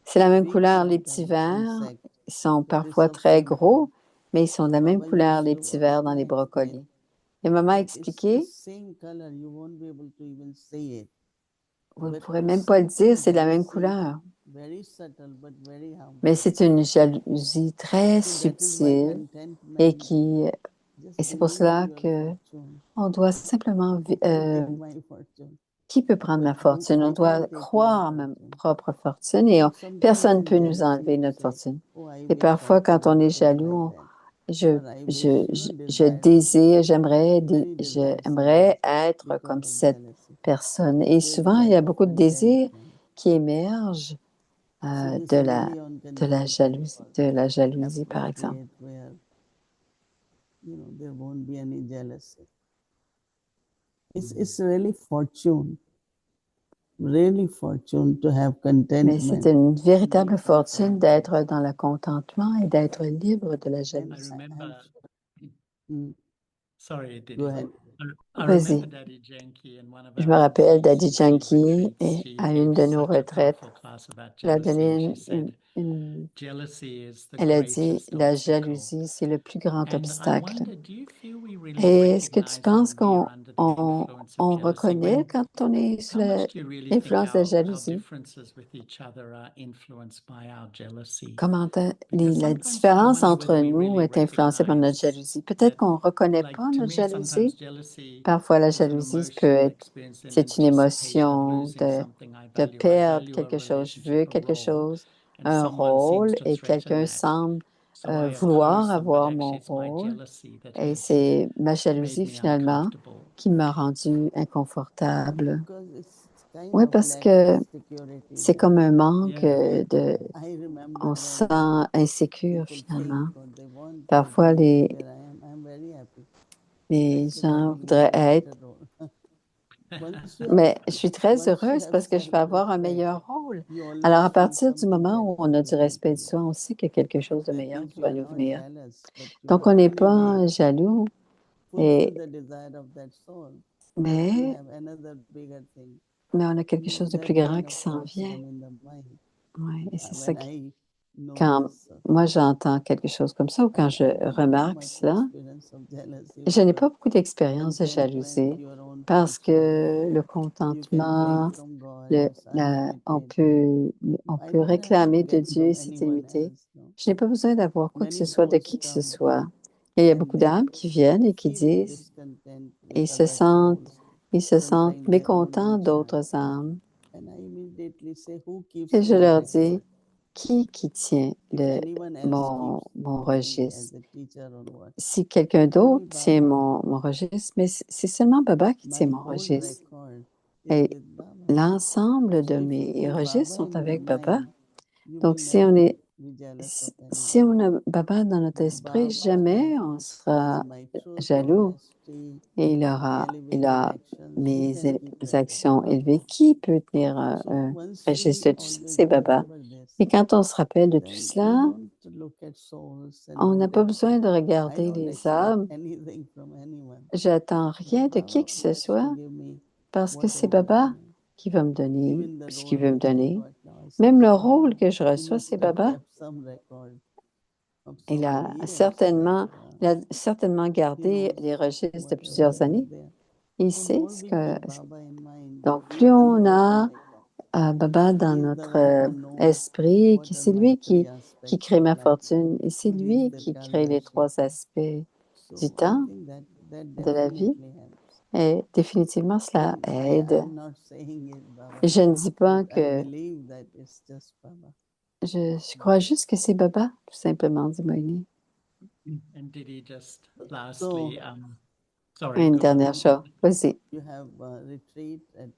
C'est la même Big couleur, les petits sometimes, vers. insect. Ils sont So parfois this très also gros, Baba. mais ils sont de la même Baba couleur, used les to petits vers dans les explain. brocolis. Et maman a It's expliqué, same color. You won't be able to even see it. vous ne But pourrez même it's pas le dire, something c'est de la même jealousy, couleur. very subtle but very harmful. Mais c'est une jalousie très So that is my subtile contentment. et qui, Just et c'est pour believe cela your que fortune. on doit simplement, Who can take my fortune? qui peut prendre ma But fortune? On I doit can't take my croire en ma fortune. propre fortune et Sometimes personne ne in peut nous jealousy enlever you notre say, fortune. oh, I Et wish parfois, I quand on could est be like jaloux, that. je, Or I wish, je desire désire, very desire j'aimerais être because comme of cette jealousy. personne. Et There souvent, il y a lack of beaucoup de désirs contentment. qui émergent So this de la, really unconditioned de la jalousie, par exemple. appropriate where there won't be any jealousy. It's really fortune to have Mais c'est contentment. une véritable fortune d'être dans le contentement et d'être libre de la And jalousie. I remember. Mm, Sorry, Didi. Go ahead. I Vas-y. remember Daddy Janky in one of Je our me rappelle overseas Daddy Janky retreats. et She à une gave de nos such a retraites, powerful class about elle a jealousy, donné and she said, une- jealousy is the elle a dit greatest la obstacle. jalousie, c'est le plus grand And I obstacle. wonder, do you feel we really Et est-ce que tu recognize penses when we qu'on are under the influence of jealousy? reconnaît quand on est sous How much do you really think l'influence de la our jalousie? differences with each other are influenced by our jealousy? Comment Because la sometimes I différence wonder entre whether we nous really est influencée par notre recognize jalousie. Peut-être that, qu'on ne reconnaît like, pas to notre me, sometimes jalousie. jealousy Parfois, la is an jalousie peut emotional être, experience in c'est une anticipation of émotion losing something I de value. I perdre value a quelque chose. Je veux relationship, a quelque role, chose, and un someone seems rôle, to et threaten quelqu'un that. semble So I vouloir oppose them, but avoir actually mon it's my rôle. jealousy that Et has c'est ma made jalousie, me finalement, uncomfortable. qui m'a rendue inconfortable. Because it's kind Oui, of parce lack que of security c'est there. comme un manque Yeah. I remember on when se sent insécure, people finalement. think what they want me Parfois, to be where I'm very happy. les Actually, I gens will voudraient get a être, better role. Once you mais je suis très once you heureuse have parce que je vais avoir un self-respect, meilleur rôle. you Alors, always à feel partir du something moment où on better a will du come respect to de you. soi, on sait qu'il y a quelque chose de That meilleur means qui you va are nous not venir. jealous, but you Donc, on have n'est anyway pas jaloux, fulfilled et, the desire of that soul. But you mais, have another bigger thing. mais on a quelque chose de That plus grand kind qui of s'en thoughts vient. come in the mind. Ouais, et c'est ça When I know quand this, moi j'entends quelque chose comme ça ou quand je I don't have remarque much cela, experience of jealousy je n'ai because pas beaucoup d'expérience de contentment, jalousie your own parce fortune. que le You can claim contentement, from God le, it's on unlimited. I peut don't have to réclamer de get Dieu from cette anyone illimité. else. No. Je n'ai pas besoin d'avoir quoi que ce Many soit de souls qui que ce come soit. Et il y a and beaucoup they d'âmes qui viennent et qui feel disent, discontent ils with se other sentent, souls. ils se sentent Sometimes they want mécontents answer. d'autres âmes. And I immediately say, who keeps Et je my leur record? dis, qui tient If anyone else keeps mon me registre? as a teacher or what, Si quelqu'un d'autre only tient Baba. mon registre, mais c'est seulement Baba qui tient My mon whole registre. record is Et with Baba. l'ensemble So de if you mes keep registres Baba sont in your avec Baba. mind, you Donc, will si on never est, be jealous of si anyone. on a Baba dans notre esprit, Baba jamais on has sera my truth, jaloux. honesty, Et il elevated a actions. Who mes can keep record? actions élevées. Qui peut tenir So un once registre we de tout ça? always C'est Baba. remember this, Et quand on se rappelle de tout then we cela, don't look at souls and on all n'a pas that. besoin de I regarder don't les expect âmes. anything from anyone. J'attends rien de qui Baba que ce wants to soit give me parce que c'est whatever I Baba want. qui va me donner Even the ce qu'il role veut me which I donner. got now as Même le teacher, rôle que je he reçois, must c'est have Baba. kept some record of so Il a many years certainement, that il a certainement he gardé knows les registres de whatever plusieurs was années. there. Il So sait more ce we que... keep Baba in mind, Donc, he plus on knows a Baba dans he is the notre one who knows esprit, what are c'est my lui three qui aspects crée of ma life. fortune et c'est So he is lui the qui crée les Kaldarshi. 3 aspects du So I temps, think that de la vie. definitely helps. Et définitivement, cela And aide. I'm not saying it, Baba, Et je ne dis pas but I que... believe that it's just Baba. Je crois juste que c'est Baba, tout simplement, dit Moïni. And did he just lastly, So sorry, Une go on. dernière chose. Vas-y. you have a retreat at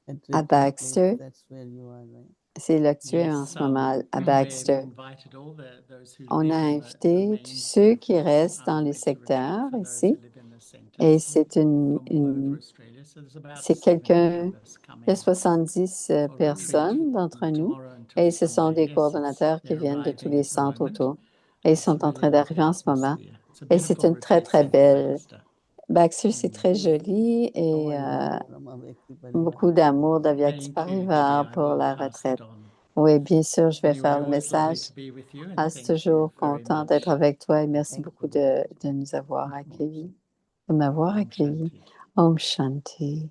À retreat place. Baxter. That's where you are, right? C'est là que tu es en Yes, ce moment, à we've Baxter. invited all those who On live a in the invité main tous ceux qui campus, restent dans les to retreat secteurs for those ici. who live in the centers Et c'est from all over Australia. So there's about c'est 70 quelqu'un, of us il y a coming 70 for a retreat personnes d'entre from nous. tomorrow until Et ce sont Sunday. des Yes, coordonnateurs qui they're viennent de tous arriving les at the centres moment. autour. Et ils It's a sont en really train lovely d'arriver en ce moment. atmosphere. It's a Et c'est beautiful une très, retreat très center, belle, Baxter. Baxter, c'est très joli et beaucoup d'amour d'Avyakti Thank you, Didi. Parivar I pour will la pass retraite. it on. Oui, bien sûr, je vais We faire were le always lovely message. to be with you, and Je suis thank toujours you very content much. d'être avec toi et merci Thank beaucoup you. de nous avoir accueillis, de m'avoir Om accueilli. Shanti. Om Shanti.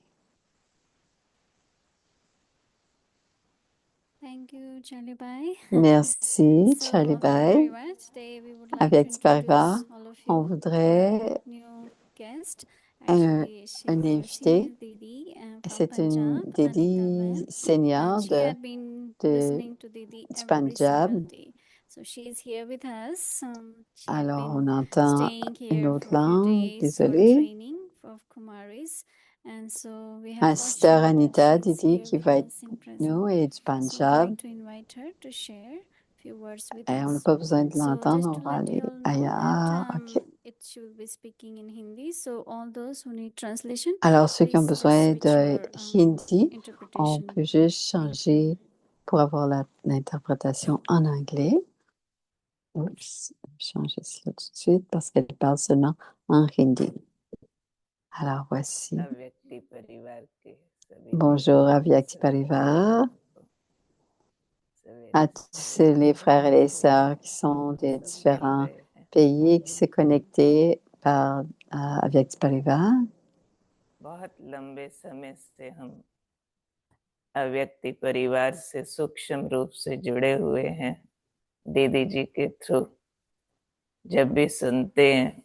Thank you, Charlie Bhai. Merci, So, Charlie Bhai. Parivar, today we would like to Avec Parivar, introduce all of on you voudrait new guest. un, Actually, she's un a invité. senior Didi from C'est une Punjab, Anita Didi ma'am, senior and she had been de, listening to Didi du every single Punjab. day. So she is here with us. She had Alors, been on entend staying une here autre for a few langue, days for désolée. training of Kumaris. And so we have Ma first sister shown that Anita she is Didi here qui with va être us in present. nous et du So we'd Punjab. like to invite her to share a few words with Et on n'a us. pas besoin de So l'entendre, just on to va let aller you all know ailleurs. that OK. she will be speaking in Hindi. So all those who need translation, Alors, ceux qui ont please just besoin switch de your hindi, on interpretation. peut juste changer pour avoir l'interprétation en anglais. Oups, je vais changer cela tout de suite parce qu'elle parle seulement en hindi. Alors, voici. Bonjour, Avyakti Parivar. À tous les frères et les sœurs qui sont des différents pays qui s'est connectés par Avyakti Parivar. बहुत लंबे समय से हम अव्यक्ति परिवार से सूक्ष्म रूप से जुड़े हुए हैं दीदी जी के थ्रू। जब भी सुनते हैं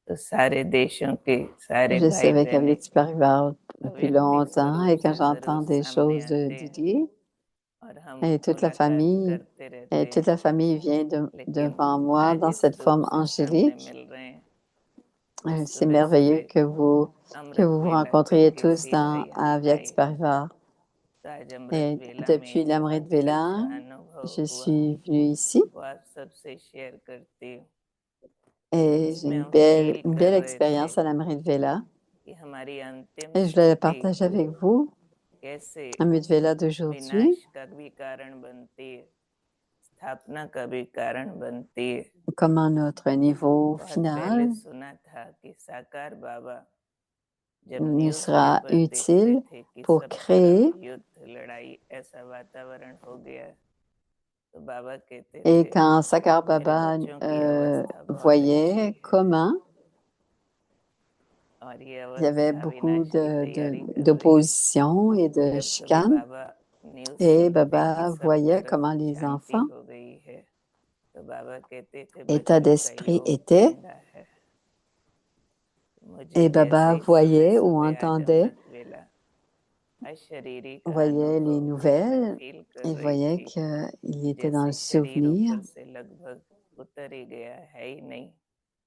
तो सारे देशों के सारे Je भाई suis avec बहनें Avyakti Parivar depuis अव्यक्ति longtemps et स्वरूप quand से j'entends जरूर des choses सामने de आते हैं Didi, और हम et toute la मुलाकात famille, करते रहते et toute हैं। la famille vient लेकिन devant moi dans आज cette इस रूप forme से सामने angélique. मिल रहे हैं। C'est सुबह merveilleux सुबह que vous अमृत vous वेला rencontriez करके tous सीधा dans यहाँ Avyakti आए। Parivar. तो आज अमृत Et वेला depuis में l'Amrit कुछ Vela, अनुभव je हुआ suis venue ici वो आप सबसे शेयर करती हूँ। et j'ai इसमें une हम belle, फील une कर belle रहे थे expérience à l'Amrit Vela कि हमारी अंतिम et je voulais la स्थिति partager avec vous. कैसे Amrit Vela d'aujourd'hui, विनाश का भी कारण बनती है, स्थापना का भी कारण बनती है। comment notre niveau बहुत final पहले सुना था कि साकार बाबा जब nous न्यूज़ sera पेपर देखते utile थे कि pour सब créer. तरफ युद्ध लड़ाई ऐसा वातावरण हो गया, तो बाबा कहते Et थे quand Sakar मेरे Baba बच्चों की अवस्था बहुत अच्छी voyait है comment और ये il y avait अवस्था beaucoup विनाश की तैयारी कर रही है। d'opposition et de जब कभी chicane. बाबा न्यूज़ Et सुनते कि Baba सब voyait तरफ comment les शांति enfants, हो गई है, तो बाबा कहते थे état बच्चों का d'esprit योग était, ठंडा है। मुझे et जैसे Baba ही सुबह voyait ou सुबह आज entendait, अमृत वेला अशरीरी का voyait les अनुभव मैं nouvelles फील कर et रही voyait थी, qu'il était dans le जैसे शरीर souvenir. ऊपर से लगभग उतर ही गया है ही नहीं,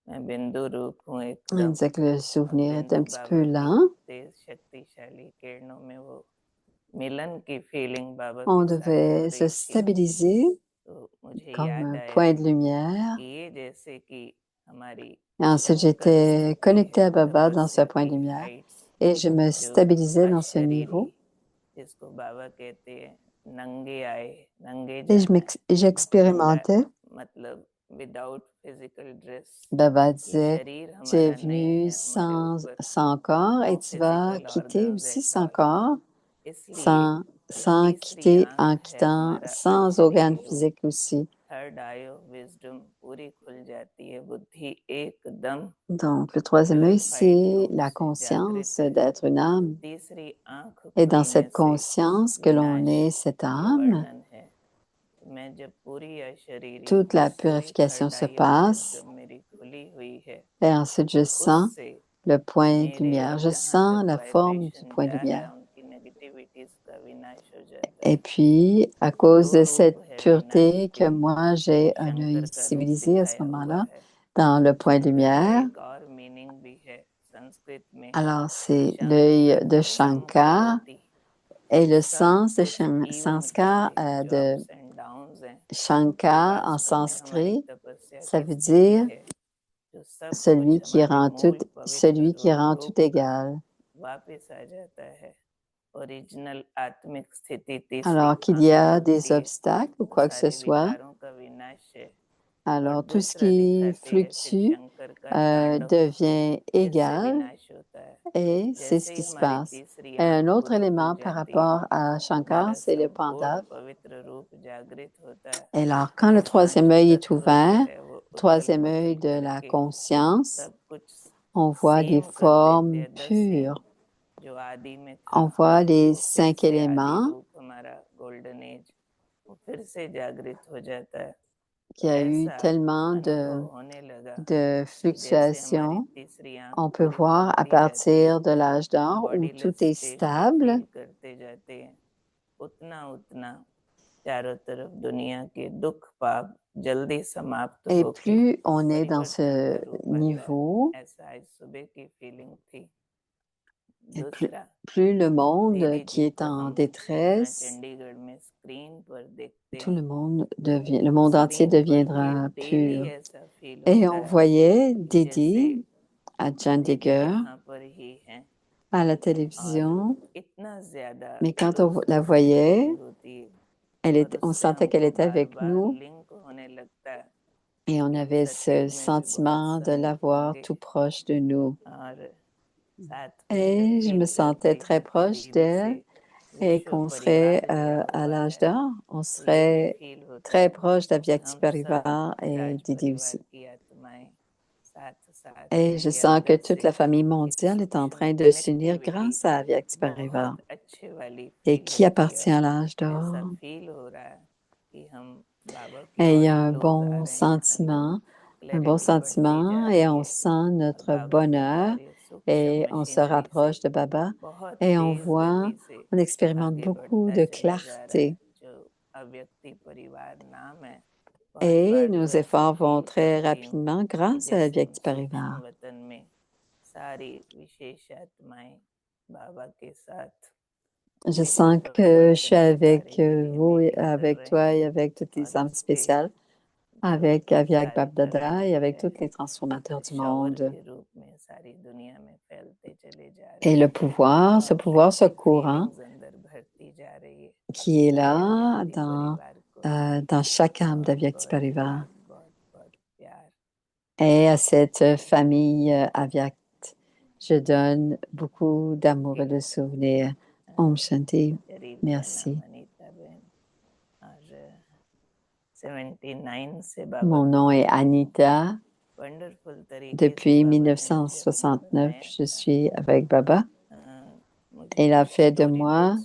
मैं बिंदु रूप हूँ Il एकदम। disait que le और souvenir est बिंदु un petit बाबा peu की lent. तेज शक्तिशाली किरणों में वो मिलन की फीलिंग बाबा On के साथ हो devait se रही थी। stabiliser तो मुझे comme याद un आया point de lumière. कि ये जैसे कि हमारी Et ensuite, शंकर j'étais स्थिति connectée है, à Baba dans ce तपस्या point de की lumière Heights, et je me जो stabilisais dans ce अशरीरी niveau जिसको बाबा कहते हैं नंगे आए नंगे et जाना है, नंगा j'expérimentais. मतलब विदाउट फिजिकल ड्रेस। Baba ये disait, शरीर tu es हमारा नहीं venu है हमारे ऊपर, sans corps et नो tu vas physical quitter organs aussi एट sans ऑल। corps, इसलिए जो sans तीसरी quitter, आंख en है quittant, हमारा sans अशरीरी organe रूप, physique aussi. Third I of wisdom पूरी खुल जाती है, बुद्धि एकदम Donc, le troisième œil, qualified c'est रूप la से जागृत conscience है। d'être une âme. तीसरी आंख Et dans खुलने cette से conscience que l'on विनाश est cette का âme, वर्णन है। मैं जब पूरी अशरीरी toute la हूँ, वही purification third se I of passe. Wisdom मेरी खुली हुई है, Et ensuite, je sens उससे le point de मेरे lumière. अब Je जहाँ sens तक la forme du vibration point de जा रहा है lumière. उनकी नेगेटिविटीज का विनाश हो जाता Et है। puis, à cause दो de रूप cette है विनाश pureté que के, moi, j'ai un œil Shankar का रूप civilisé à ce दिखाया हुआ moment-là, है। dans le point de Shankar का lumière. एक और मीनिंग भी है संस्कृत में, Alors, c'est शंख l'œil de Shankar संप्रवृत्ति, et le सब sens de कुछ इवन Sanskar करके जो de अप्स एंड डाउन्स हैं, जो Shankar en वास्तव में हमारी sanskrit. तपस्या Ça की veut स्थिति dire है, जो सब celui कुछ qui हमारे rend tout, मूल पवित्र celui qui rend रूप tout का égal. वापस आ जाता है। ओरिजिनल आत्मिक स्थिति तीसरी Alors qu'il आंख y a खुलती des है, obstacles ou तो quoi que ce सारे soit, विकारों का विनाश है। Alors, tout ce qui fluctue devient égal et c'est ce qui se passe. Et un autre élément par rapport à Shankar, c'est le Pandav. Et alors, quand le troisième œil est ouvert, troisième œil de la conscience, on voit des formes pures. On voit les 5 éléments qu'il y a eu tellement de fluctuations. On peut voir à partir de l'âge d'or où tout est stable. Et plus on est dans ce niveau, et plus le monde qui est en détresse, tout le monde entier deviendra pur. Et on voyait Didi à Chandigarh à la télévision, mais quand on la voyait, on sentait qu'elle était avec nous et on avait ce sentiment de l'avoir tout proche de nous. Et je me sentais très proche d'elle et qu'on serait à l'âge d'or, on serait très proche d'Avyakti Parivar et Didi aussi. Et je sens que toute la famille mondiale est en train de s'unir grâce à Avyakti Parivar. Et qui appartient à l'âge d'or? Et il y a un bon sentiment et on sent notre bonheur et on se rapproche de Baba et on expérimente beaucoup de clarté. Et nos efforts vont très rapidement grâce à Avyakti Parivar. Je sens que je suis avec vous, avec toi et avec toutes les âmes spéciales, avec Avyak Babdada et avec tous les transformateurs du monde. Et le pouvoir, ce courant qui est là dans chaque âme d'Avyakti Parivar. Et à cette famille Avyak, je donne beaucoup d'amour et de souvenirs. Om Shanti. Merci. Mon nom est Anita. Depuis 1969, je suis avec Baba. Il a fait de moi,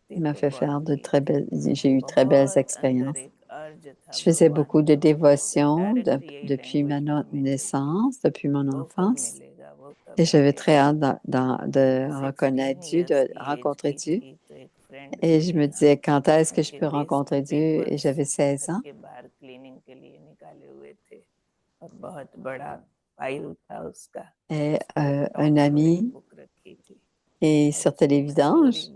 il m'a fait faire j'ai eu très belles expériences. Je faisais beaucoup de dévotion depuis ma naissance, depuis mon enfance. Et j'avais très hâte de reconnaître Dieu, de rencontrer Dieu. Et je me disais, quand est-ce que je peux rencontrer Dieu? Et j'avais 16 ans. Et un ami est sur télévidange.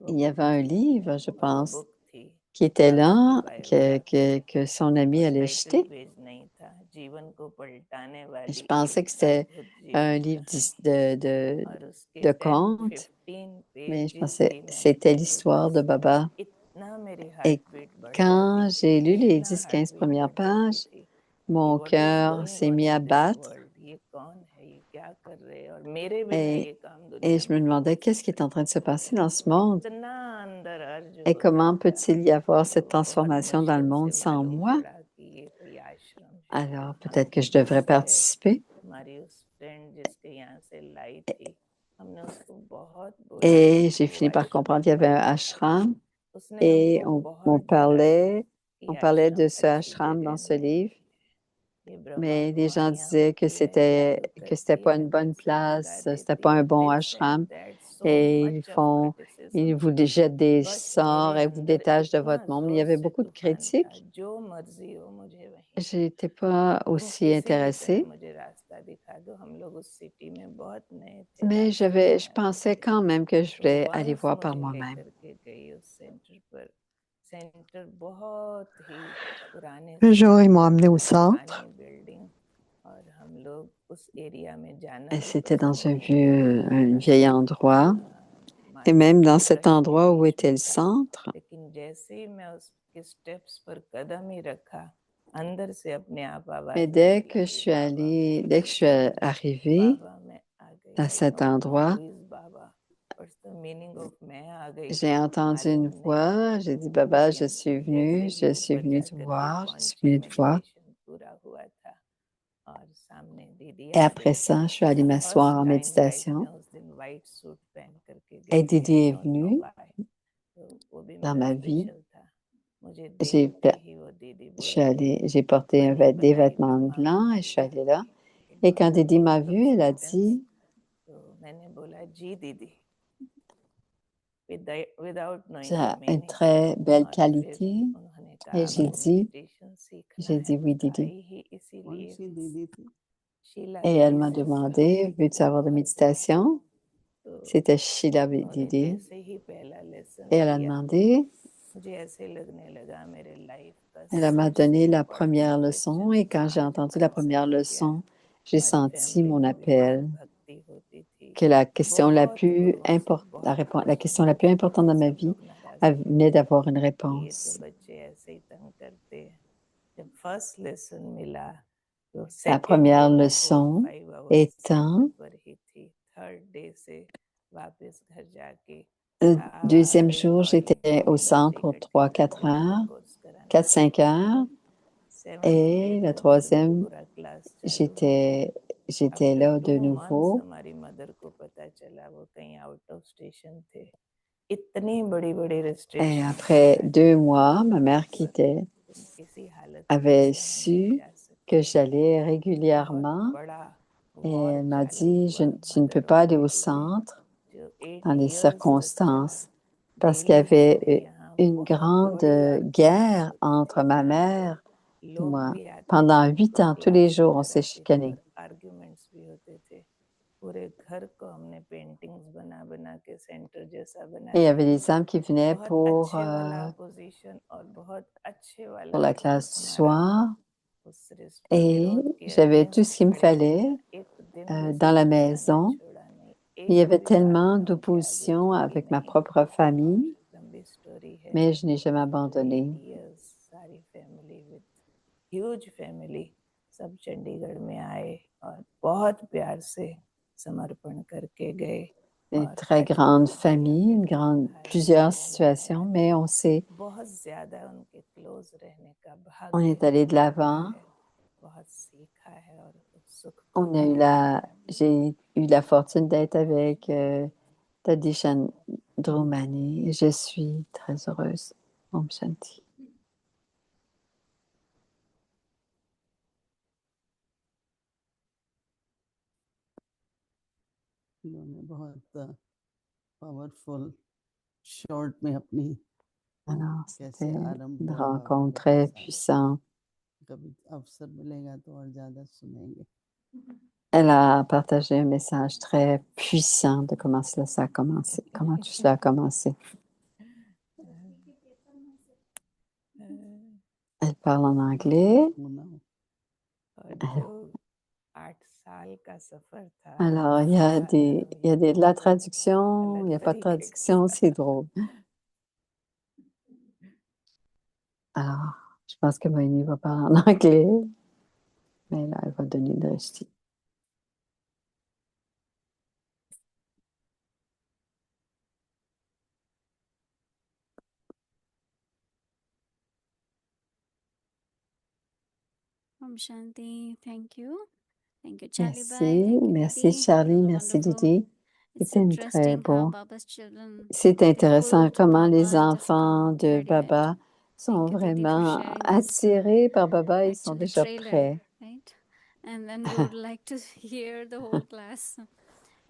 Il y avait un livre, je pense, qui était là, que son ami allait jeter. Je pensais que c'était un livre de contes, mais je pensais que c'était l'histoire de Baba. Et quand j'ai lu les 10-15 premières pages, mon cœur s'est mis à battre. Et je me demandais qu'est-ce qui est en train de se passer dans ce monde et comment peut-il y avoir cette transformation dans le monde sans moi? Alors, peut-être que je devrais participer. Et j'ai fini par comprendre qu'il y avait un ashram et on parlait de ce ashram dans ce livre. Mais les gens disaient que c'était pas une bonne place, c'était pas un bon ashram. Et ils vous jettent des sorts et vous détachent de votre monde. Il y avait beaucoup de critiques. Je n'étais pas aussi intéressée. Mais je pensais quand même que je voulais aller voir par moi-même. Un jour, ils m'ont amené au centre. Et c'était dans un vieil endroit. Et même dans cet endroit où était le centre, लेकिन जैसे ही मैं उसके स्टेप्स पर कदम ही रखा, अंदर से अपने आप आवाज mais dès que je suis allée, dès que je suis arrivée बाबा मैं आ गई, à cet endroit, Who is Baba? What's the meaning of मैं आ गई? j'ai entendu une voix, j'ai dit, Baba, je suis venue te voir, je suis venue te voir. पूरा हुआ था और सामने दीदी Et après ça, je suis allée m'asseoir en méditation. Et Didi est venue dans ma vie. J'ai porté des vêtements blancs et je suis allée là. Et quand Didi m'a vue, elle a dit, tu as une très belle qualité. Et j'ai dit, oui, Didi. Et elle m'a demandé, veux-tu avoir de méditation? C'était Sheila Didi. Et elle a demandé, elle m'a donné la première leçon et quand j'ai entendu la première leçon, j'ai senti mon appel, que la question la plus importante dans ma vie venait d'avoir une réponse. La première leçon étant, le deuxième jour, j'étais au centre pour 3-4 heures, 4-5 heures. Et le troisième, j'étais là de nouveau. Et après 2 mois, ma mère avait su que j'allais régulièrement. Et elle m'a dit, tu ne peux pas aller au centre dans les circonstances parce qu'il y avait une grande guerre entre ma mère et moi. Pendant 8 ans, tous les jours, on s'est chicanés. Et il y avait des hommes qui venaient pour la classe du soir. Et j'avais tout ce qu'il me fallait dans la maison. Il y avait tellement d'opposition avec ma propre famille, mais je n'ai jamais abandonné. सब चंडीगढ़ में आए और बहुत प्यार से समर्पण करके गए. Une très grande famille, plusieurs situations, mais on est allé de l'avant. J'ai eu la fortune d'être avec Dadi Chandramani et je suis très heureuse. Om Shanti. उन्होंने बहुत पावरफुल शॉर्ट में अपनी Alors, c'était une rencontre très puissante. कभी अवसर मिलेगा तो और ज़्यादा सुनेंगे. Elle a partagé un message très puissant de comment ça a commencé, comment tout cela a commencé. Elle parle en anglais. Alors, il y a de la traduction, il n'y a pas de traduction, c'est drôle. Alors, je pense que Moïni va parler en anglais, mais là, elle va donner le récit. Om Shanti, thank you. Thank you, Merci, Charlie. Thank you, merci Didi. Charlie, merci Didi. It's C'était très interesting how beau. Baba's children C'est intéressant pulled to comment les Baba and just enfants come de ready, Baba right? sont Thank you, Didi, for vraiment sharing this attirés par Baba, ils sont actually déjà trailer, prêts. right? And then we would like to hear the whole class.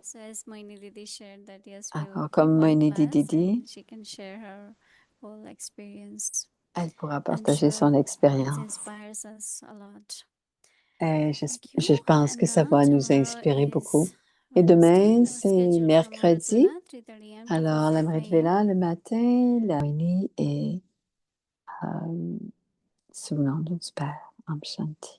So as Moini Didi shared that, yes, we'll Alors, give comme one Moïni class Didi, and she can share her whole experience. elle pourra I'm partager sure son it expérience. inspires us a lot. Et Thank je you. pense And que ça now va nous tomorrow inspirer beaucoup. is Et demain, Wednesday, c'est scheduled for mercredi. Amrit Vela, 3:30 AM to Alors, la 4:45 Amrit Vela AM. le matin, la Moïni et sous le nom du Père, Om Shanti.